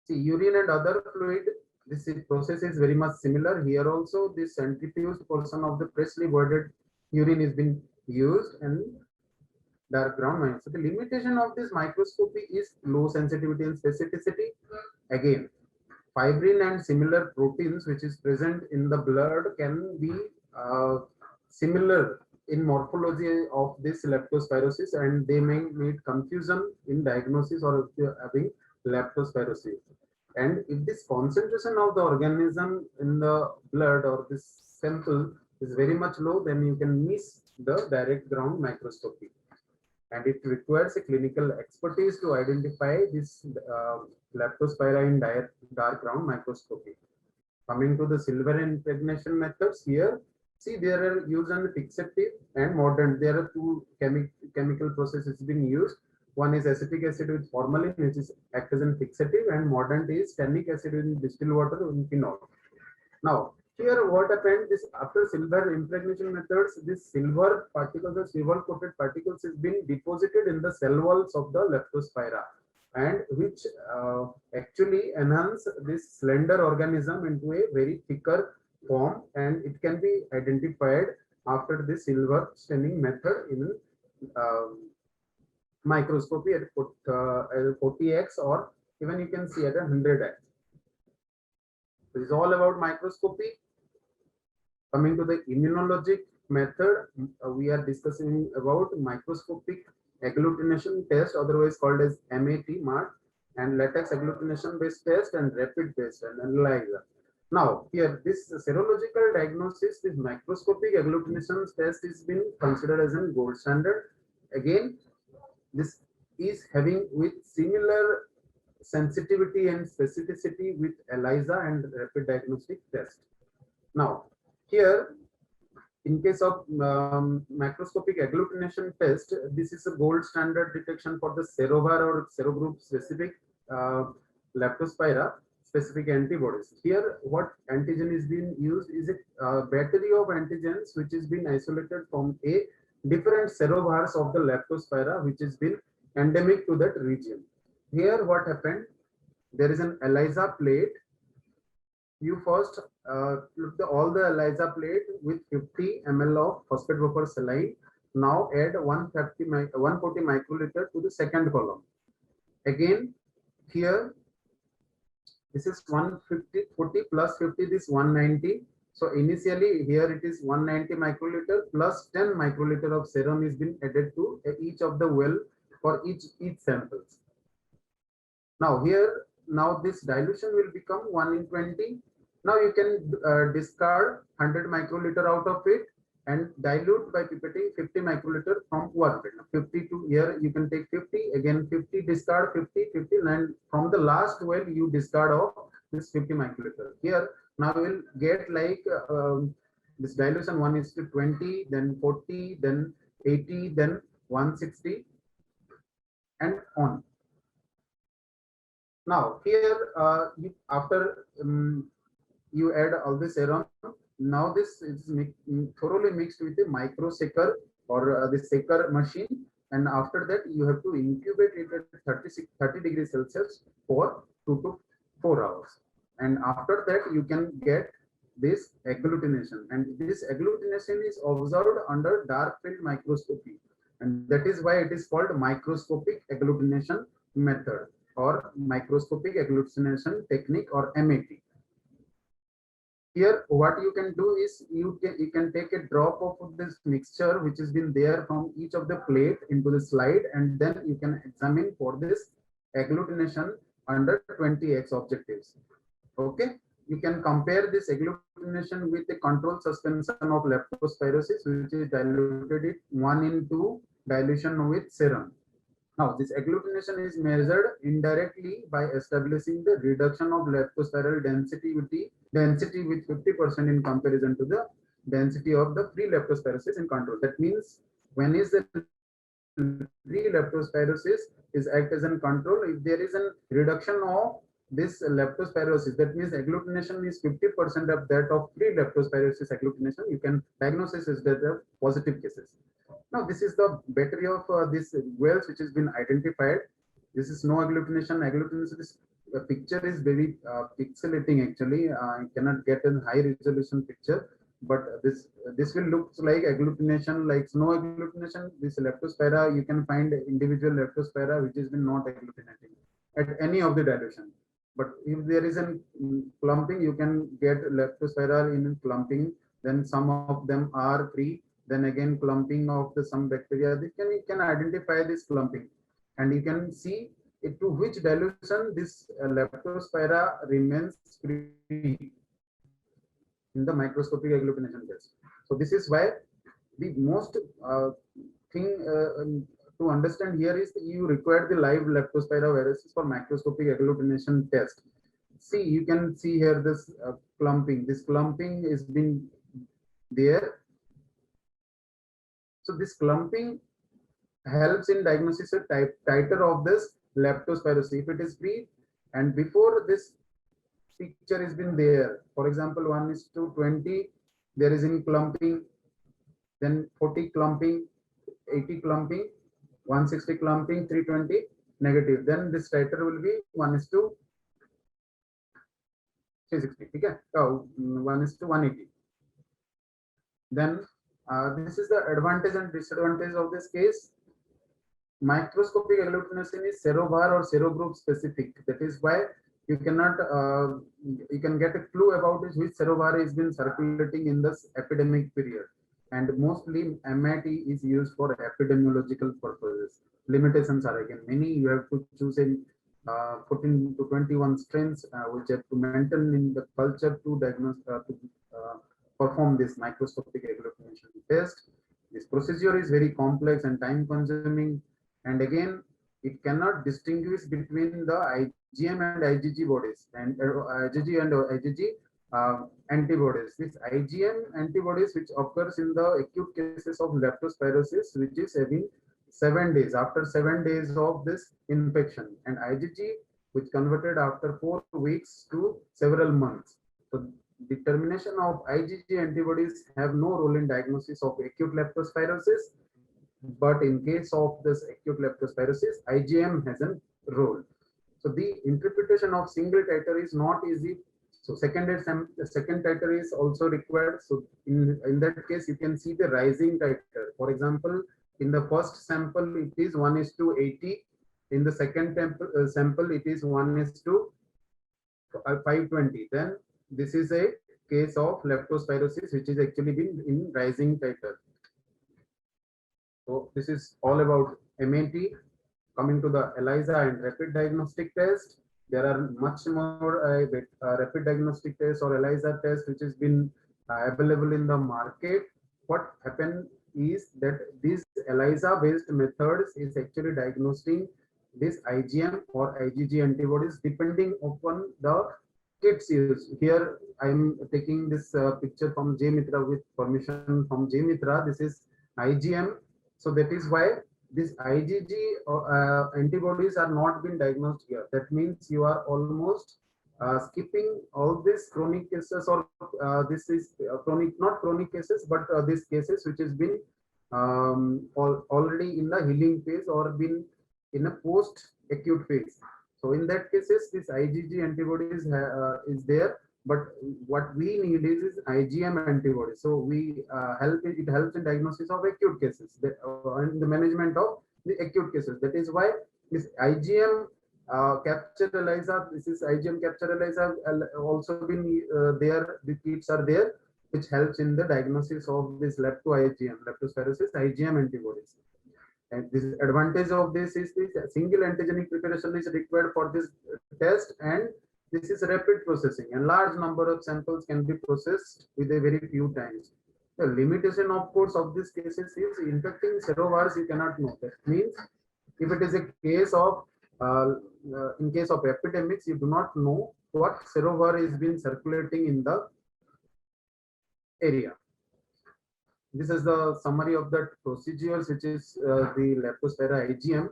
See, urine and other fluid, this process is very much similar. Here also, this centrifuged portion of the freshly voided urine is being used and dark ground microscopy. So the limitation of this microscopy is low sensitivity and specificity. Again, fibrin and similar proteins which is present in the blood can be similar in morphology of this leptospirosis, and they may need confusion in diagnosis or if you're having leptospirosis. And if this concentration of the organism in the blood or this sample is very much low, then you can miss the direct ground microscopy. And it requires a clinical expertise to identify this Leptospira in dark ground microscopy. Coming to the silver impregnation methods here, see there are used on the fixative and mordant. There are two chemical processes being used. One is acetic acid with formalin, which is act as a fixative, and mordant is tannic acid with distilled water with phenol. Now, here what happened, this after silver impregnation methods, this silver particles, the silver coated particles is being deposited in the cell walls of the Leptospira, and which actually enhance this slender organism into a very thicker form, and it can be identified after the silver staining method in microscopy at 40x, or even you can see at 100x. This is all about microscopy. Coming to the immunologic method, we are discussing about microscopic agglutination test, otherwise called as MAT, and latex agglutination based test and rapid based analyzer. Now, here this serological diagnosis, this microscopic agglutination test is being considered as a gold standard. Again, this is having with similar sensitivity and specificity with ELISA and rapid diagnostic test. Now, here, in case of macroscopic agglutination test, this is a gold standard detection for the serovar or serogroup specific Leptospira specific antibodies. Here, what antigen is being used is a battery of antigens which is being isolated from a different serovars of the Leptospira, which has been endemic to that region. Here, what happened? There is an ELISA plate. You first look all the ELISA plate with 50 ml of phosphate buffer saline. Now add 140 microliter to the second column. Again, here this is 150, 40 plus 50, this 190. So initially here it is 190 microliter plus 10 microliter of serum is being added to each of the well for each samples. Now here, now this dilution will become 1 in 20. Now you can discard 100 microliter out of it and dilute by pipetting 50 microliter from 1. 50 to here you can take 50, again 50, discard 50, 50, and from the last well you discard of this 50 microliter. Here now we will get like this dilution 1:20, then 40, then 80, then 160, and on. Now here after you add all the serum. Now this is thoroughly mixed with the microsecor or the secker machine, and after that you have to incubate it at 30 degrees Celsius for 2 to 4 hours, and after that you can get this agglutination, and this agglutination is observed under dark field microscopy, and that is why it is called microscopic agglutination method or microscopic agglutination technique or MAT. Here, what you can do is you can take a drop of this mixture which has been there from each of the plate into the slide, and then you can examine for this agglutination under 20x objectives. Okay, you can compare this agglutination with the controlled suspension of leptospirosis, which is diluted at 1:2 dilution with serum. Now, this agglutination is measured indirectly by establishing the reduction of leptospiral density with 50% in comparison to the density of the free leptospirosis in control. That means when is the free leptospirosis is act as a control, if there is a reduction of this leptospirosis, that means agglutination is 50% of that of free leptospirosis agglutination, you can diagnose as the positive cases. Now, this is the battery of these wells which has been identified. This is no agglutination. This picture is very pixelating actually. I cannot get a high resolution picture, but this will look like agglutination, like no agglutination. This leptospira, you can find individual leptospira which has been not agglutinating at any of the dilution. But if there is a clumping, you can get leptospira in clumping. Then some of them are free. Then again clumping of some bacteria, you can identify this clumping, and you can see it to which dilution this leptospira remains free in the microscopic agglutination test. So this is why the most thing to understand here is you require the live leptospira viruses for macroscopic agglutination test. See, you can see here this clumping. This clumping is been there. So this clumping helps in diagnosis of titer of this leptospirosis if it is free, and before this picture has been there. For example, 1:20, there is in clumping, then 40 clumping, 80 clumping, 160 clumping, 320 negative. Then this titer will be 1:360. Okay, 1:180. Then this is the advantage and disadvantage of this case. Microscopic agglutination is serovar or serogroup specific. That is why you cannot you can get a clue about it, which serovar has been circulating in this epidemic period. And mostly MIT is used for epidemiological purposes. Limitations are again many. You have to choose in 14 to 21 strains which have to maintain in the culture to diagnose perform this microscopic agglutination test. This procedure is very complex and time consuming. And again, it cannot distinguish between the IgM and IgG bodies and IgG and IgG antibodies. This IgM antibodies which occurs in the acute cases of leptospirosis, which is having 7 days after 7 days of this infection, and IgG which converted after 4 weeks to several months. So determination of IgG antibodies have no role in diagnosis of acute leptospirosis. But in case of this acute leptospirosis, IgM has a role. So the interpretation of single titer is not easy. So second titer is also required. So in that case, you can see the rising titer. For example, in the first sample, it is 1:80. In the second sample, it is 1:520. Then this is a case of leptospirosis, which is actually been in rising titer. So this is all about MAT. Coming to the ELISA and rapid diagnostic test, there are much more rapid diagnostic test or ELISA test which has been available in the market. What happened is that these ELISA based methods is actually diagnosing this IgM or IgG antibodies depending upon the kits used. Here I am taking this picture from J Mitra with permission from J Mitra. This is IgM. So that is why these IgG antibodies are not been diagnosed here. That means you are almost skipping all these chronic cases, or this is chronic, not chronic cases, but these cases which has been already in the healing phase or been in a post-acute phase. So in that cases, this IgG antibodies is there. But what we need is IgM antibody. So we it helps in diagnosis of acute cases and the management of the acute cases. That is why this IgM capture ELISA, this is IgM capture ELISA also been there. The kits are there, which helps in the diagnosis of this lepto-IgM, leptospirosis IgM antibodies. And this advantage of this is this single antigenic preparation is required for this test, and this is rapid processing, and large number of samples can be processed with a very few times. The limitation, of course, of these cases is infecting serovars you cannot know. That means if it is a case of in case of epidemics, you do not know what serovar is been circulating in the area. This is the summary of the procedures, which is the Leptospira IgM.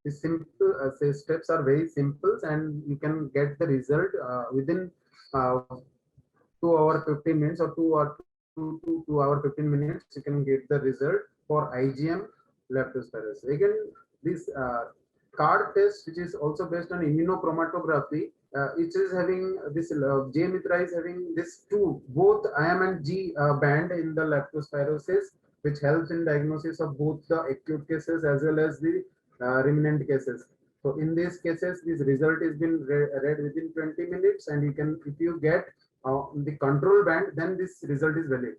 The simple steps are very simple, and you can get the result within 2 hours 15 minutes or 2 hours 15 minutes. You can get the result for IgM leptospirosis. Again, this card test, which is also based on immunochromatography, it is having this J Mitra is having this both IM and G band in the leptospirosis, which helps in diagnosis of both the acute cases as well as the remnant cases. So in these cases, this result is been read within 20 minutes, and you can, if you get the control band, then this result is valid.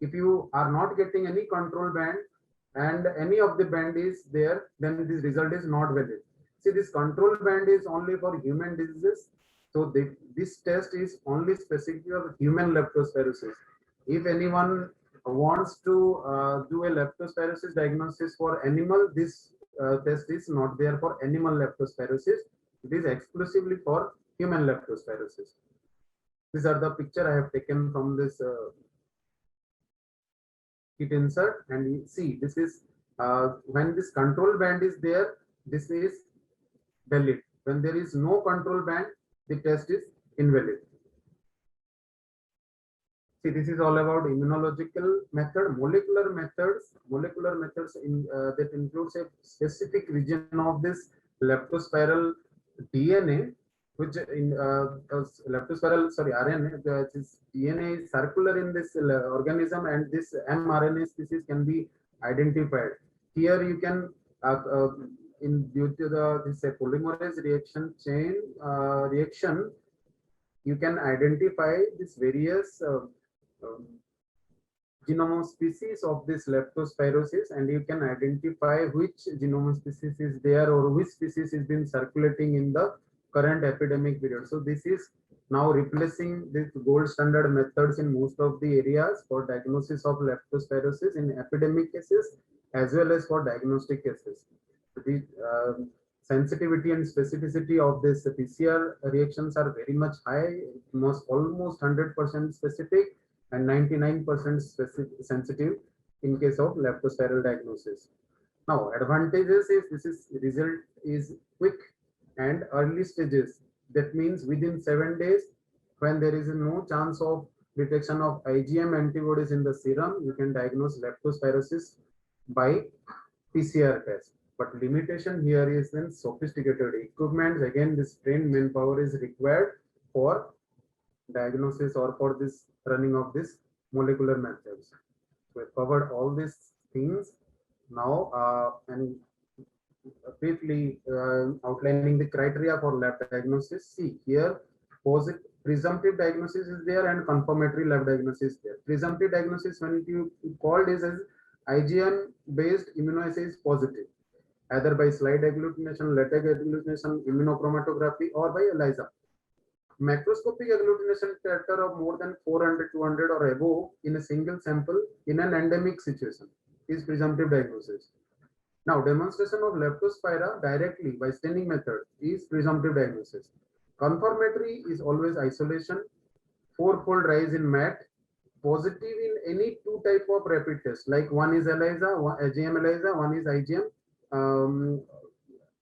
If you are not getting any control band and any of the band is there, then this result is not valid. See, this control band is only for human diseases. So this test is only specific for human leptospirosis. If anyone wants to do a leptospirosis diagnosis for animal, this test is not there for animal leptospirosis. It is exclusively for human leptospirosis. These are the picture I have taken from this kit insert, and you see this is when this control band is there, this is valid. When there is no control band, the test is invalid. See, this is all about immunological method, molecular methods that includes a specific region of this leptospiral DNA, which in leptospiral, sorry, RNA, this DNA is circular in this organism, and this mRNA species can be identified. Here you can, in due to the this polymerase reaction chain reaction, you can identify these various um, genome species of this leptospirosis, and you can identify which genome species is there or which species is been circulating in the current epidemic period. So this is now replacing the gold standard methods in most of the areas for diagnosis of leptospirosis in epidemic cases as well as for diagnostic cases. The sensitivity and specificity of this PCR reactions are very much high, almost 100% specific and 99% sensitive in case of leptospiral diagnosis. Now, advantages is this result is quick and early stages. That means within 7 days, when there is no chance of detection of IgM antibodies in the serum, you can diagnose leptospirosis by PCR test. But limitation here is in sophisticated equipment. Again, this trained manpower is required for diagnosis or for this running of this molecular methods. We covered all these things now, and briefly outlining the criteria for lab diagnosis. See here, presumptive diagnosis is there and confirmatory lab diagnosis is there. Presumptive diagnosis, when you called is as IgM based immunoassay is positive, either by slide agglutination, latex agglutination, immunochromatography, or by ELISA. Macroscopic agglutination titer of more than 400, 200 or above in a single sample in an endemic situation is presumptive diagnosis. Now, demonstration of leptospira directly by staining method is presumptive diagnosis. Confirmatory is always isolation, fourfold rise in MAT, positive in any two type of rapid test, like one is ELISA, IgM ELISA, one is IgM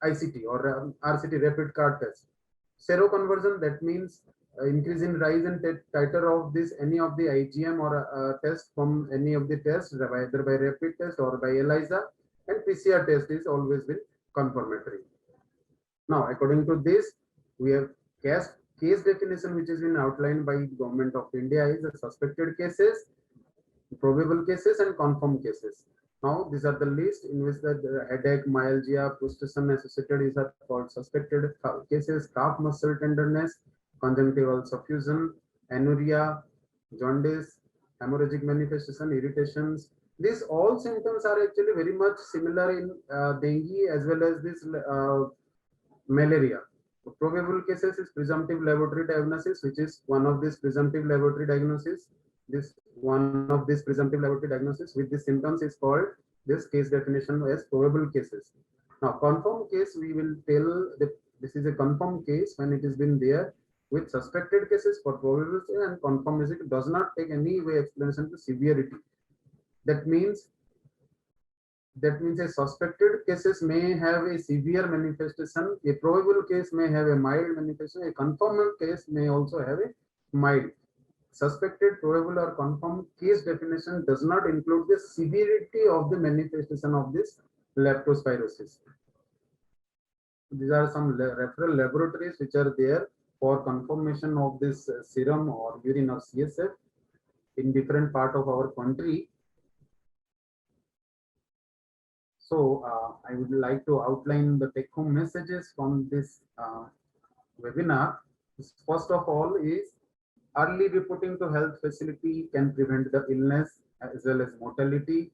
ICT or RCT rapid card test. Seroconversion, that means increase in rise and titer of this any of the IgM or test from any of the tests, either by rapid test or by ELISA, and PCR test is always been confirmatory. Now, according to this, we have case definition which has been outlined by Government of India is the suspected cases, probable cases, and confirmed cases. Now, these are the list in which the headache, myalgia, prostration associated is called suspected cases, calf muscle tenderness, conjunctival suffusion, anuria, jaundice, hemorrhagic manifestation, irritations. These all symptoms are actually very much similar in dengue as well as this malaria. Probable cases is presumptive laboratory diagnosis, which is one of these presumptive laboratory diagnosis. This one of these presumptive laboratory diagnosis with the symptoms is called this case definition as probable cases. Now, confirmed case, we will tell that this is a confirmed case when it has been there with suspected cases for probability, and confirmed is it does not take any way explanation to severity. That means a suspected cases may have a severe manifestation, a probable case may have a mild manifestation, a confirmed case may also have a mild. Suspected, probable, or confirmed case definition does not include the severity of the manifestation of this leptospirosis. These are some referral laboratories which are there for confirmation of this serum or urine or CSF in different part of our country. So I would like to outline the take-home messages from this webinar. First of all is early reporting to health facility can prevent the illness as well as mortality.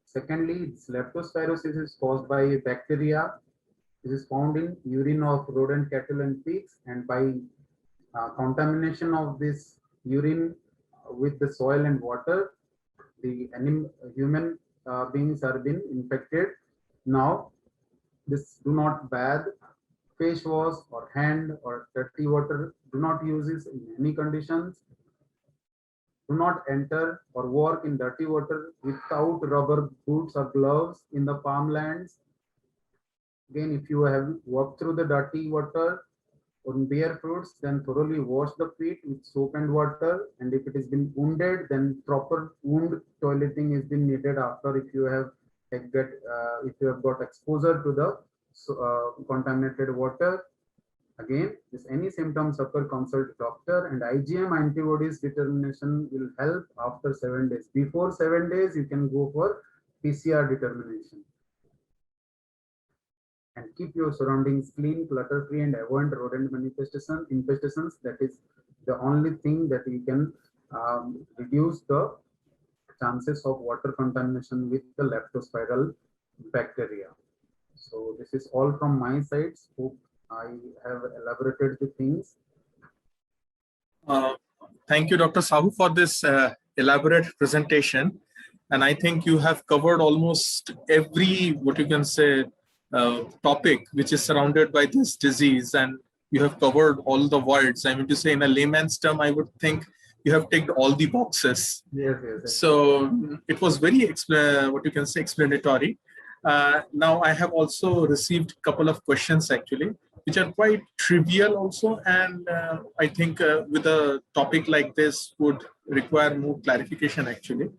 Secondly, leptospirosis is caused by bacteria. It is found in urine of rodent, cattle, and pigs, and by contamination of this urine with the soil and water, the human beings are being infected. Now, this do not bathe, face wash or hand or dirty water. Do not use this in any conditions. Do not enter or work in dirty water without rubber boots or gloves in the farmlands. Again, if you have walked through the dirty water, on bare fruits, then thoroughly wash the feet with soap and water. And if it has been wounded, then proper wound toileting is been needed after if you have if you have got exposure to the contaminated water. Again, if any symptoms occur, consult doctor, and IgM antibodies determination will help after 7 days. Before 7 days, you can go for PCR determination. And keep your surroundings clean, clutter-free, and avoid rodent infestations. That is the only thing that you can reduce the chances of water contamination with the leptospiral bacteria. So this is all from my side. Hope I have elaborated the things. Thank you, Dr. Sahu, for this elaborate presentation. And I think you have covered almost every, what you can say, topic which is surrounded by this disease. And you have covered all the words. I mean to say, in a layman's term, I would think you have ticked all the boxes. Yes. So it was very, what you can say, explanatory. Now I have also received a couple of questions actually, which are quite trivial also. And I think with a topic like this would require more clarification actually.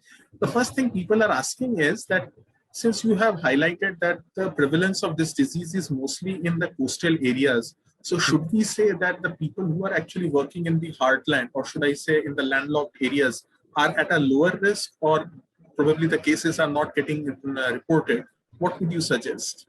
The first thing people are asking is that since you have highlighted that the prevalence of this disease is mostly in the coastal areas, so should we say that the people who are actually working in the heartland, or should I say in the landlocked areas, are at a lower risk, or probably the cases are not getting reported? What would you suggest?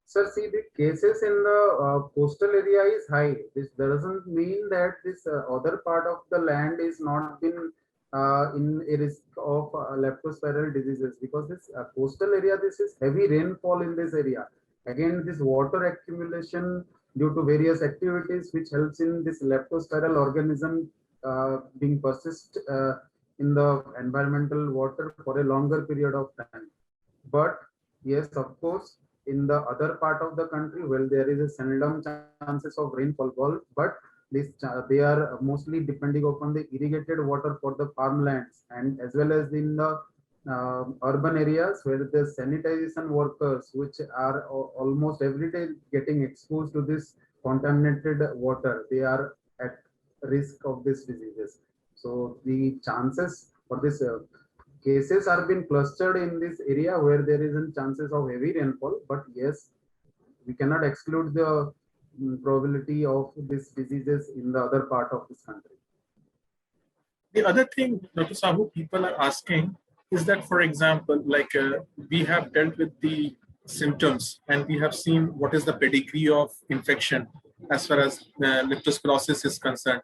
Sir, see, the cases in the coastal area is high. This doesn't mean that this other part of the land is not been in a risk of leptospiral diseases, because this coastal area, this is heavy rainfall in this area. Again, this water accumulation due to various activities which helps in this leptospiral organism being persist in the environmental water for a longer period of time. But yes, of course, in the other part of the country, well, there is a seldom chances of rainfall, but they are mostly depending upon the irrigated water for the farmlands, and as well as in the urban areas where the sanitization workers, which are almost every day getting exposed to this contaminated water, they are at risk of these diseases. So the chances for this cases are being clustered in this area where there isn't chances of heavy rainfall, but yes, we cannot exclude the probability of these diseases in the other part of this country. The other thing, Dr. Sahu, people are asking is that, for example, like we have dealt with the symptoms and we have seen what is the pedigree of infection as far as leptospirosis is concerned.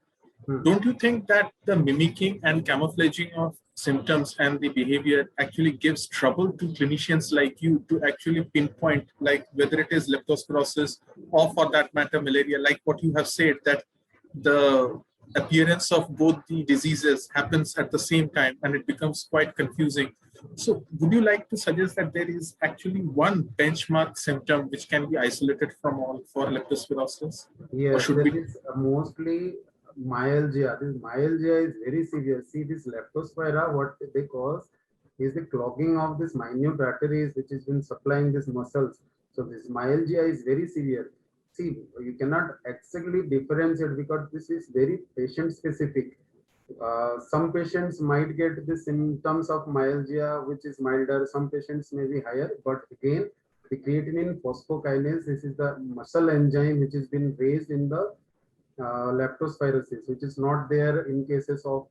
Don't you think that the mimicking and camouflaging of symptoms and the behavior actually gives trouble to clinicians like you to actually pinpoint, like whether it is leptospirosis or for that matter malaria, like what you have said, that the appearance of both the diseases happens at the same time and it becomes quite confusing. So would you like to suggest that there is actually one benchmark symptom which can be isolated from all for leptospirosis? Yes, that is mostly myalgia. This myalgia is very severe. See, this leptospira, what they cause is the clogging of this minute arteries which has been supplying these muscles. So this myalgia is very severe. See, you cannot exactly differentiate because this is very patient specific. Some patients might get the symptoms of myalgia which is milder, some patients may be higher, but again, the creatinine phosphokinase, this is the muscle enzyme which has been raised in the leptospirosis, which is not there in cases of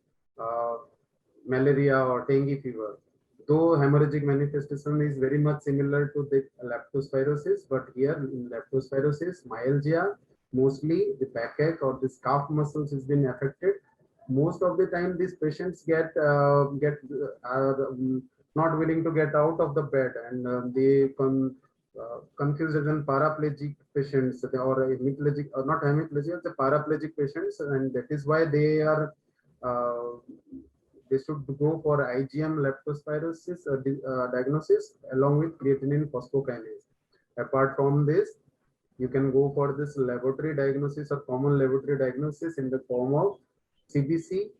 malaria or dengue fever. Though hemorrhagic manifestation is very much similar to the leptospirosis, but here in leptospirosis, myalgia, mostly the backache or the calf muscles has been affected. Most of the time, these patients are not willing to get out of the bed, and they confused as in paraplegic patients or hemiplegic, or not hemiplegic, the paraplegic patients, and that is why they are they should go for IgM leptospirosis diagnosis along with creatinine phosphokinase. Apart from this, you can go for this laboratory diagnosis or common laboratory diagnosis in the form of CBC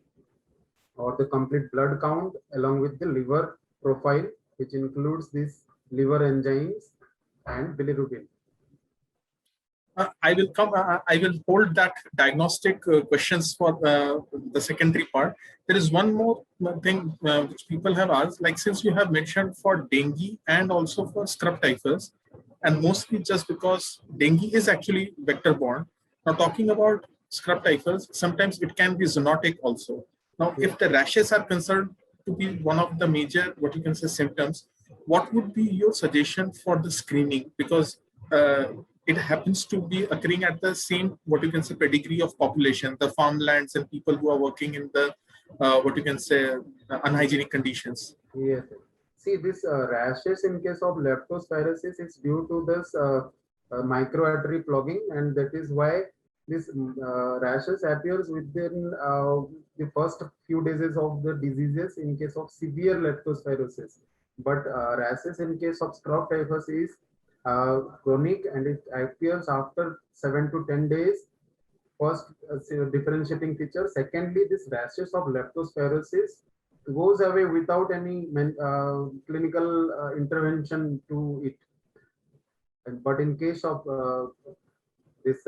or the complete blood count along with the liver profile, which includes these liver enzymes and bilirubin. I will come. I will hold that diagnostic questions for the secondary part. There is one more thing which people have asked. Like since you have mentioned for dengue and also for scrub typhus, and mostly just because dengue is actually vector borne. Now talking about scrub typhus, sometimes it can be zoonotic also. Now, Yeah. if the rashes are concerned to be one of the major, what you can say, symptoms, what would be your suggestion for the screening? Because it happens to be occurring at the same, what you can say, pedigree of population, the farmlands and people who are working in the, what you can say, unhygienic conditions. Yes. See, this rashes in case of leptospirosis is due to this microartery clogging, and that is why this rashes appears within the first few days of the diseases in case of severe leptospirosis. But rashes in case of scrub typhus is chronic, and it appears after 7 to 10 days. First, differentiating feature. Secondly, this rashes of leptospirosis goes away without any clinical intervention to it. But in case of this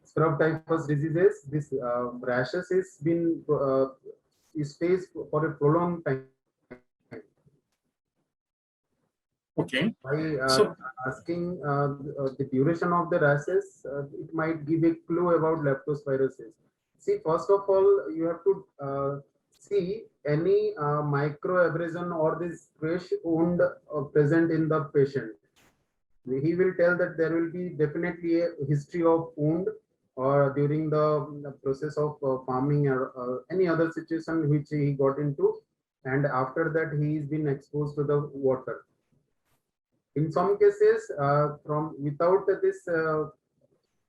scrub typhus diseases, this rashes is been stays for a prolonged time. Okay. By So, asking the duration of the rashes, it might give a clue about leptospirosis. See, first of all, you have to see any micro abrasion or this fresh wound present in the patient. He will tell that there will be definitely a history of wound or during the process of farming or any other situation which he got into, and after that he is been exposed to the water. In some cases, from without this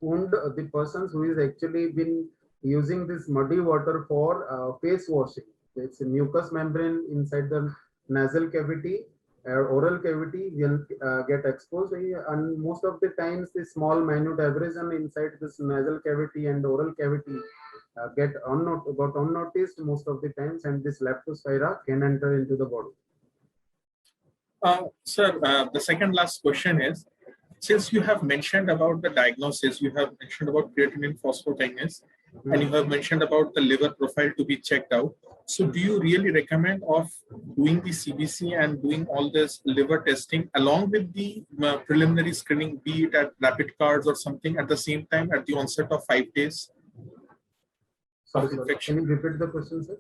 wound, the persons who is actually been using this muddy water for face washing. It's a mucous membrane inside the nasal cavity, oral cavity will get exposed, and most of the times the small minute abrasion inside this nasal cavity and oral cavity got unnoticed most of the times, and this leptospira can enter into the body. sir, the second last question is, since you have mentioned about the diagnosis, you have mentioned about creatinine phosphokinase, and you have mentioned about the liver profile to be checked out. So do you really recommend of doing the CBC and doing all this liver testing along with the preliminary screening, be it at rapid cards or something at the same time at the onset of 5 days of Sorry, infection? can you repeat the question, sir?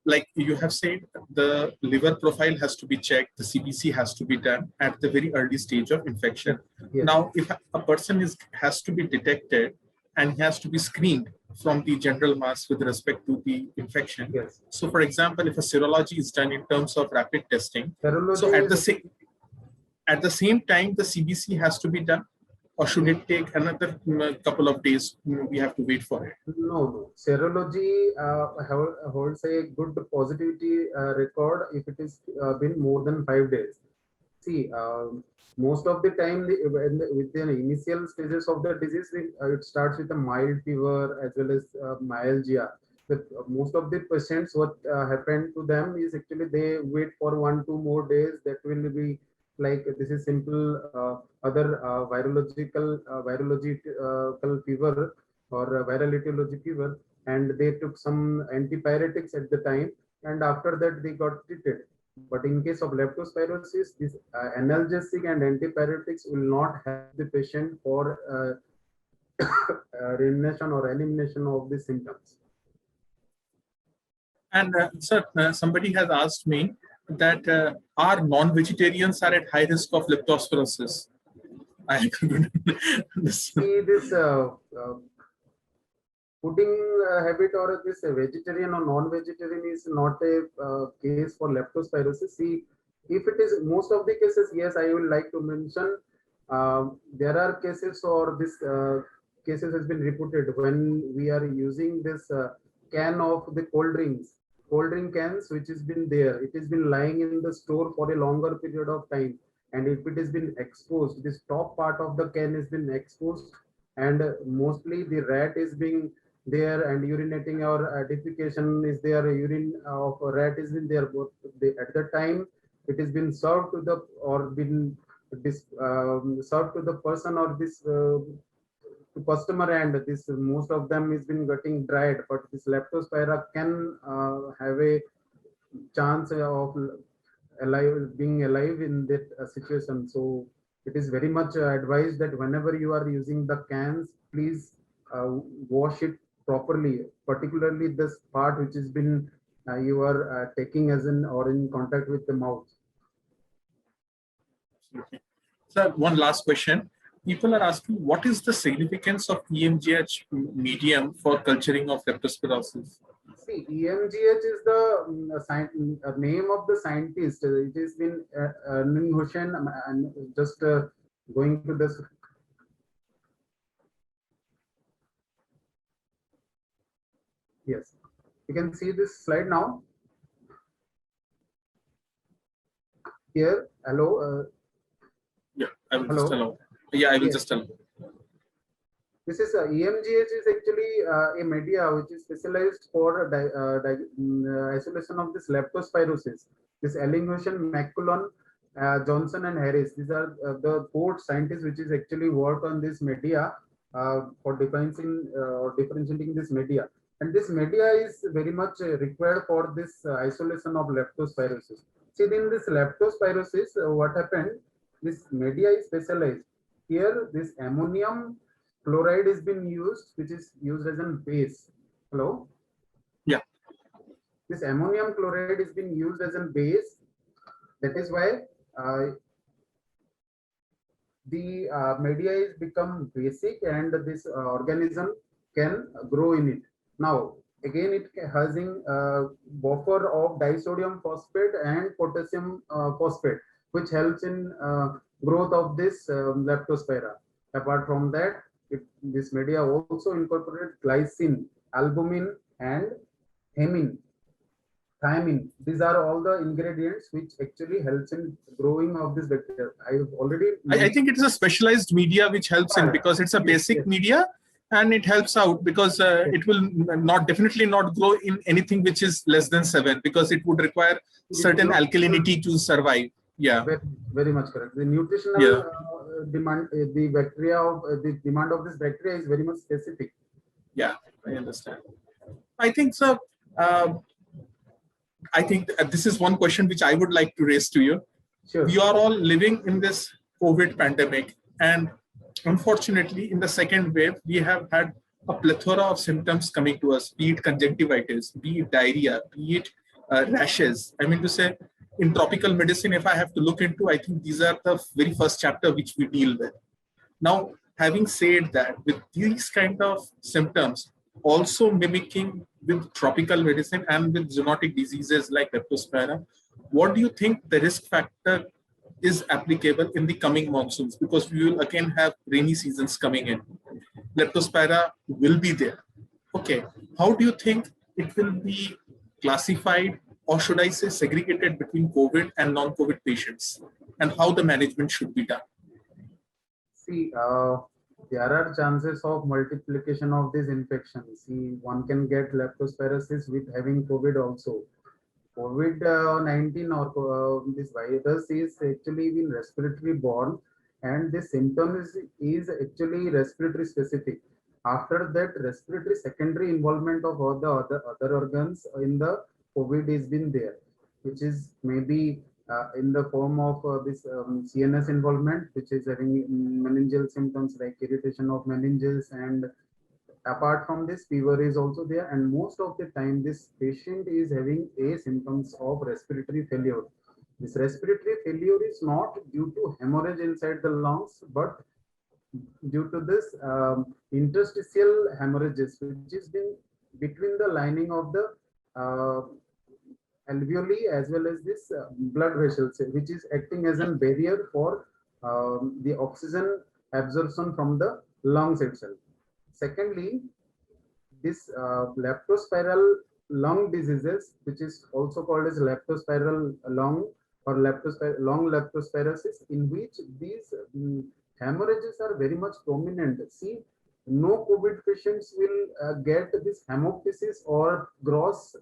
Like you have said, the liver profile has to be checked, the CBC has to be done at the very early stage of infection. Yes. Now, if a person has to be detected and he has to be screened from the general mass with respect to the infection. Yes. So, for example, if a serology is done in terms of rapid testing, Serology so at the same time, the CBC has to be done, or should it take another couple of days? We have to wait for it. No. Serology holds a good positivity record if it is been more than 5 days. See, most of the time, with the initial stages of the disease, it starts with a mild fever as well as myalgia. Most of the patients, what happened to them is actually they wait for 1-2 more days. That will be like this is simple other virological fever or viral etiology fever, and they took some antipyretics at the time, and after that they got treated. But in case of leptospirosis, this analgesic and antipyretics will not help the patient for remission or elimination of the symptoms. And sir, somebody has asked me that are non-vegetarians are at high risk of leptospirosis? I couldn't understand. See, this fooding habit or this vegetarian or non-vegetarian is not a case for leptospirosis. See, if it is most of the cases, yes, I would like to mention there are cases or this cases has been reported when we are using this can of the cold drink cans, which has been there. It has been lying in the store for a longer period of time. And if it has been exposed, this top part of the can has been exposed, and mostly the rat is being there and urinating or defecation is there, urine of a rat is in there. At the time it has been served to the or been served to the person or this to customer, and this most of them is been getting dried, but this Leptospira can have a chance of being alive in that situation. So it is very much advised that whenever you are using the cans, please wash it properly, particularly this part which has been you are taking as in or in contact with the mouth. Okay. Sir, one last question. People are asking, what is the significance of EMGH medium for culturing of leptospirosis? See, EMGH is the name of the scientist. It has been Ning Hussain, and just going to this. Yes, you can see this slide now. Here, hello. Yeah, I will Hello? just allow. Yeah, I will Yes. just allow. This is EMGH is actually a media which is specialized for isolation of this leptospirosis. This Ellingshausen, McCullon, Johnson, and Harris. These are the 4 scientists which is actually work on this media for differentiating this media. And this media is very much required for this isolation of leptospirosis. See, in this leptospirosis, what happened? This media is specialized. Here, this ammonium chloride is been used, which is used as a base. Hello? Yeah. This ammonium chloride is being used as a base. That is why the media is become basic and this organism can grow in it. Now, again, it having buffer of disodium phosphate and potassium phosphate, which helps in growth of this Leptospira. Apart from that, this media also incorporates glycine, albumin, and hemine. Thiamine. These are all the ingredients which actually helps in growing of this bacteria. I've already. I think it's a specialized media which helps in, because it's a basic media and it helps out, because it will definitely not grow in anything which is less than 7, because it would require certain alkalinity to survive. Yeah. Very much correct. The nutritional demand, the bacteria of the demand of this bacteria is very much specific. Yeah, I understand. I think so. I think this is one question which I would like to raise to you. Sure. We are all living in this COVID pandemic, and unfortunately, in the second wave, we have had a plethora of symptoms coming to us, be it conjunctivitis, be it diarrhea, be it rashes. I mean to say, in tropical medicine, if I have to look into, I think these are the very first chapter which we deal with. Now, having said that, with these kind of symptoms, also mimicking with tropical medicine and with zoonotic diseases like Leptospira, what do you think the risk factor is applicable in the coming monsoons? Because we will again have rainy seasons coming in. Leptospira will be there. Okay, how do you think it will be classified, or should I say segregated between COVID and non-COVID patients, and how the management should be done? See, there are chances of multiplication of these infections. See, one can get leptospirosis with having COVID also. COVID-19 or this virus is actually been respiratory borne, and the symptom is actually respiratory specific. After that, respiratory secondary involvement of all the other organs in the COVID has been there, which is maybe in the form of this CNS involvement, which is having meningeal symptoms like irritation of meninges, and apart from this, fever is also there, and most of the time this patient is having a symptoms of respiratory failure. This respiratory failure is not due to hemorrhage inside the lungs, but due to this interstitial hemorrhages, which is been between the lining of the alveoli as well as this blood vessels, which is acting as a barrier for the oxygen absorption from the lungs itself. Secondly, this leptospiral lung diseases, which is also called as leptospiral lung or lung leptospirosis, in which these hemorrhages are very much prominent. See, no COVID patients will get this hemoptysis or gross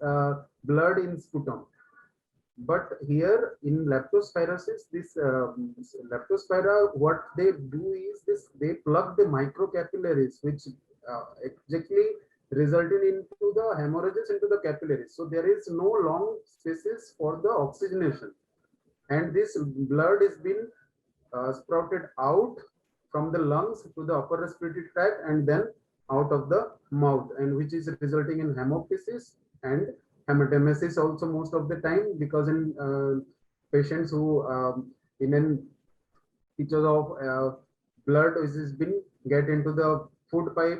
blood in sputum. But here in leptospirosis, this leptospira, what they do is this: they plug the microcapillaries, which exactly resulting into the hemorrhages into the capillaries. So there is no long spaces for the oxygenation, and this blood is being sprouted out from the lungs to the upper respiratory tract and then out of the mouth, and which is resulting in hemoptysis and hematemesis also most of the time, because in patients who in an feature of blood which has been get into the food pipe,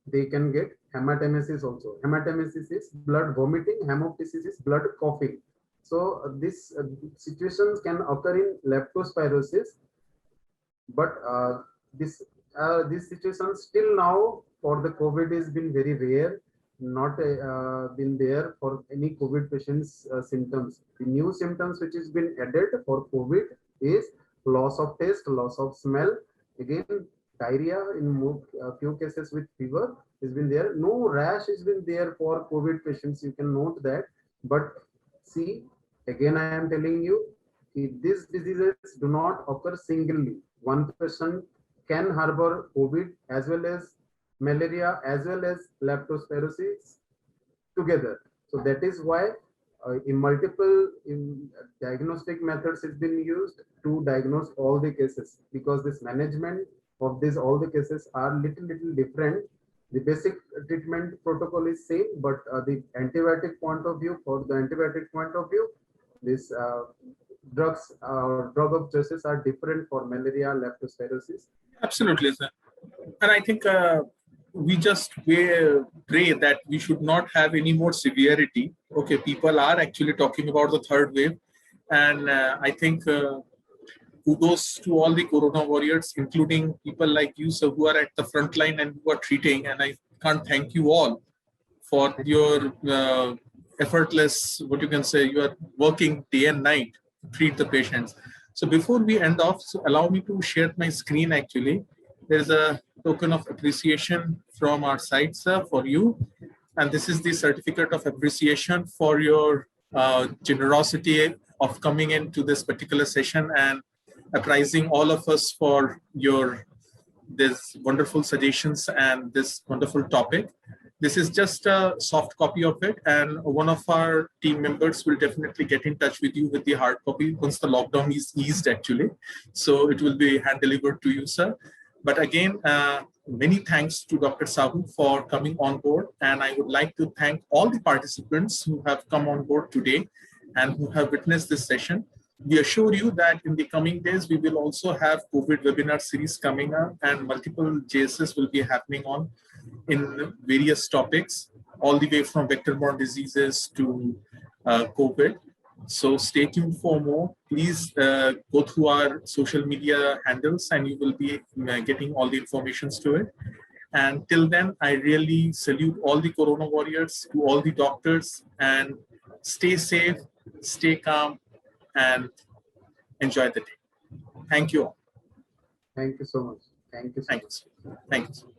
they can get hematemesis also. Hematemesis is blood vomiting, hemoptysis is blood coughing. So these situations can occur in leptospirosis, but this situation still now for the COVID has been very rare, not been there for any COVID patients symptoms. The new symptoms which has been added for COVID is loss of taste, loss of smell, again diarrhea in few cases with fever has been there. No rash has been there for COVID patients, you can note that. But see, again I am telling you, these diseases do not occur singly. One person can harbor COVID as well as malaria as well as leptospirosis together. So that is why in multiple diagnostic methods has been used to diagnose all the cases, because this management of this all the cases are little different. The basic treatment protocol is same, but the antibiotic point of view, for the antibiotic point of view, this drugs or drug of choices are different for malaria, leptospirosis. Absolutely, sir. And I think we just pray that we should not have any more severity. Okay, people are actually talking about the third wave. And I think kudos to all the Corona warriors, including people like you, sir, who are at the front line and who are treating. And I can't thank you all for your effortless, what you can say, you are working day and night to treat the patients. So before we end off, so allow me to share my screen actually. There's a token of appreciation from our side, sir, for you. And this is the certificate of appreciation for your generosity of coming into this particular session and apprising all of us for your these wonderful suggestions and this wonderful topic. This is just a soft copy of it, and one of our team members will definitely get in touch with you with the hard copy once the lockdown is eased actually. So it will be hand delivered to you, sir. But again, many thanks to Dr. Sahu for coming on board. And I would like to thank all the participants who have come on board today and who have witnessed this session. We assure you that in the coming days, we will also have COVID webinar series coming up, and multiple JSS will be happening on in various topics, all the way from vector-borne diseases to COVID. So stay tuned for more. Please go through our social media handles and you will be getting all the informations to it. And till then, I really salute all the Corona warriors, to all the doctors, and stay safe, stay calm, and enjoy the day. Thank you all. Thank you so much. Thank you. Thank you. Thank you.